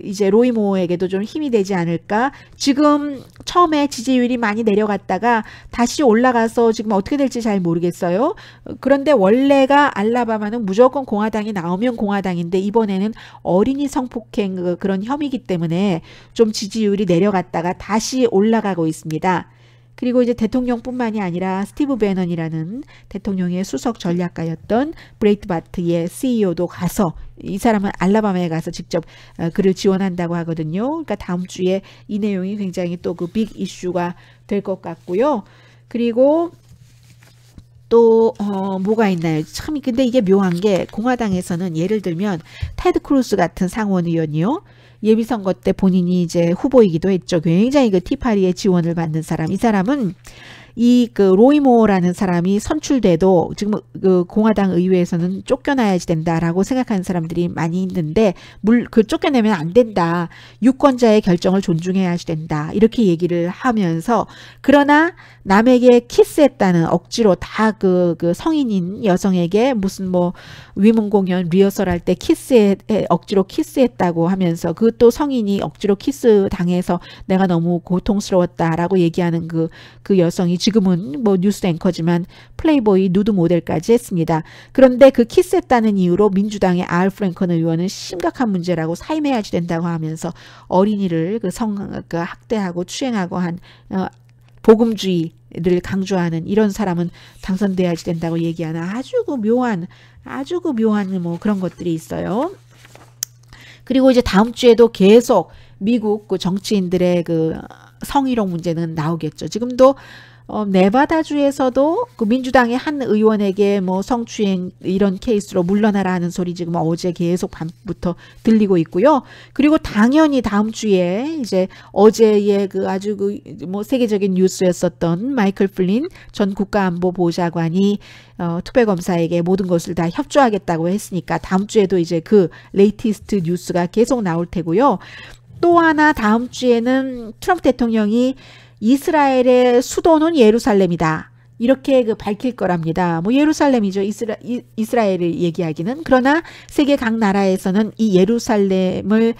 이제 로이 모어에게도 좀 힘이 되지 않을까. 지금 처음에 지지율이 많이 내려갔다가 다시 올라가서 지금 어떻게 될지 잘 모르겠어요. 그런데 원래가 알라바마는 무조건 공화당이 나오면 공화당인데 이번에는 어린이 성폭행 그런 혐의이기 때문에 좀 지지율이 내려갔다가 다시 올라가고 있습니다. 그리고 이제 대통령뿐만이 아니라 스티브 배넌이라는 대통령의 수석 전략가였던 브레이트바트의 CEO도 가서 이 사람은 알라바마에 가서 직접 그를 지원한다고 하거든요. 그러니까 다음 주에 이 내용이 굉장히 또 그 빅 이슈가 될 것 같고요. 그리고 또 뭐가 있나요? 참 근데 이게 묘한 게 공화당에서는 예를 들면 테드 크루스 같은 상원의원이요. 예비선거 때 본인이 이제 후보이기도 했죠. 굉장히 그 티파리의 지원을 받는 사람. 이 사람은 이 그 로이모어라는 사람이 선출돼도 지금 그 공화당 의회에서는 쫓겨나야지 된다라고 생각하는 사람들이 많이 있는데 그 쫓겨내면 안 된다. 유권자의 결정을 존중해야지 된다. 이렇게 얘기를 하면서 그러나 남에게 키스했다는 억지로 다 그 성인인 여성에게 무슨 뭐 위문 공연 리허설 할 때 억지로 키스했다고 하면서 그 또 성인이 억지로 키스 당해서 내가 너무 고통스러웠다라고 얘기하는 그 여성이 지금은 뭐 뉴스 앵커지만 플레이보이 누드 모델까지 했습니다. 그런데 그 키스했다는 이유로 민주당의 알 프랭컨 의원은 심각한 문제라고 사임해야지 된다고 하면서 어린이를 그 학대하고 추행하고 한 복음주의를 강조하는 이런 사람은 당선돼야지 된다고 얘기하는 아주 그 묘한 뭐 그런 것들이 있어요. 그리고 이제 다음 주에도 계속 미국 그 정치인들의 그 성희롱 문제는 나오겠죠. 지금도 네바다주에서도 그 민주당의 한 의원에게 뭐 성추행 이런 케이스로 물러나라 하는 소리 지금 어제 계속 밤부터 들리고 있고요. 그리고 당연히 다음 주에 이제 어제의 그 아주 그 뭐 세계적인 뉴스였었던 마이클 플린 전 국가안보보좌관이 특별검사에게 모든 것을 다 협조하겠다고 했으니까 다음 주에도 이제 그 레이티스트 뉴스가 계속 나올 테고요. 또 하나 다음 주에는 트럼프 대통령이 이스라엘의 수도는 예루살렘이다. 이렇게 그 밝힐 거랍니다. 뭐 예루살렘이죠. 이스라엘을 얘기하기는. 그러나 세계 각 나라에서는 이 예루살렘을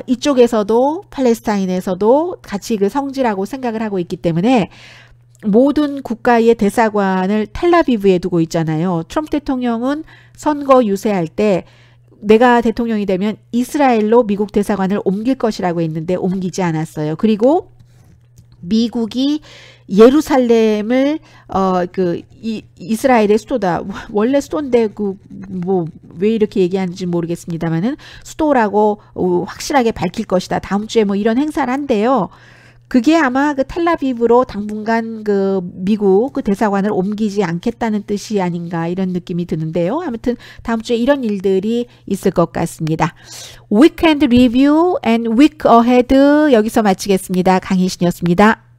이쪽에서도 팔레스타인에서도 같이 그 성지라고 생각을 하고 있기 때문에 모든 국가의 대사관을 텔라비브에 두고 있잖아요. 트럼프 대통령은 선거 유세할 때 내가 대통령이 되면 이스라엘로 미국 대사관을 옮길 것이라고 했는데 옮기지 않았어요. 그리고 미국이 예루살렘을 이스라엘의 수도다. 원래 수도인데 뭐 왜 이렇게 얘기하는지 모르겠습니다만은 수도라고 확실하게 밝힐 것이다. 다음 주에 뭐 이런 행사를 한대요. 그게 아마 그 텔라비브로 당분간 그 미국 그 대사관을 옮기지 않겠다는 뜻이 아닌가 이런 느낌이 드는데요. 아무튼 다음 주에 이런 일들이 있을 것 같습니다. Weekend Review and Week Ahead 여기서 마치겠습니다. 강희신이었습니다.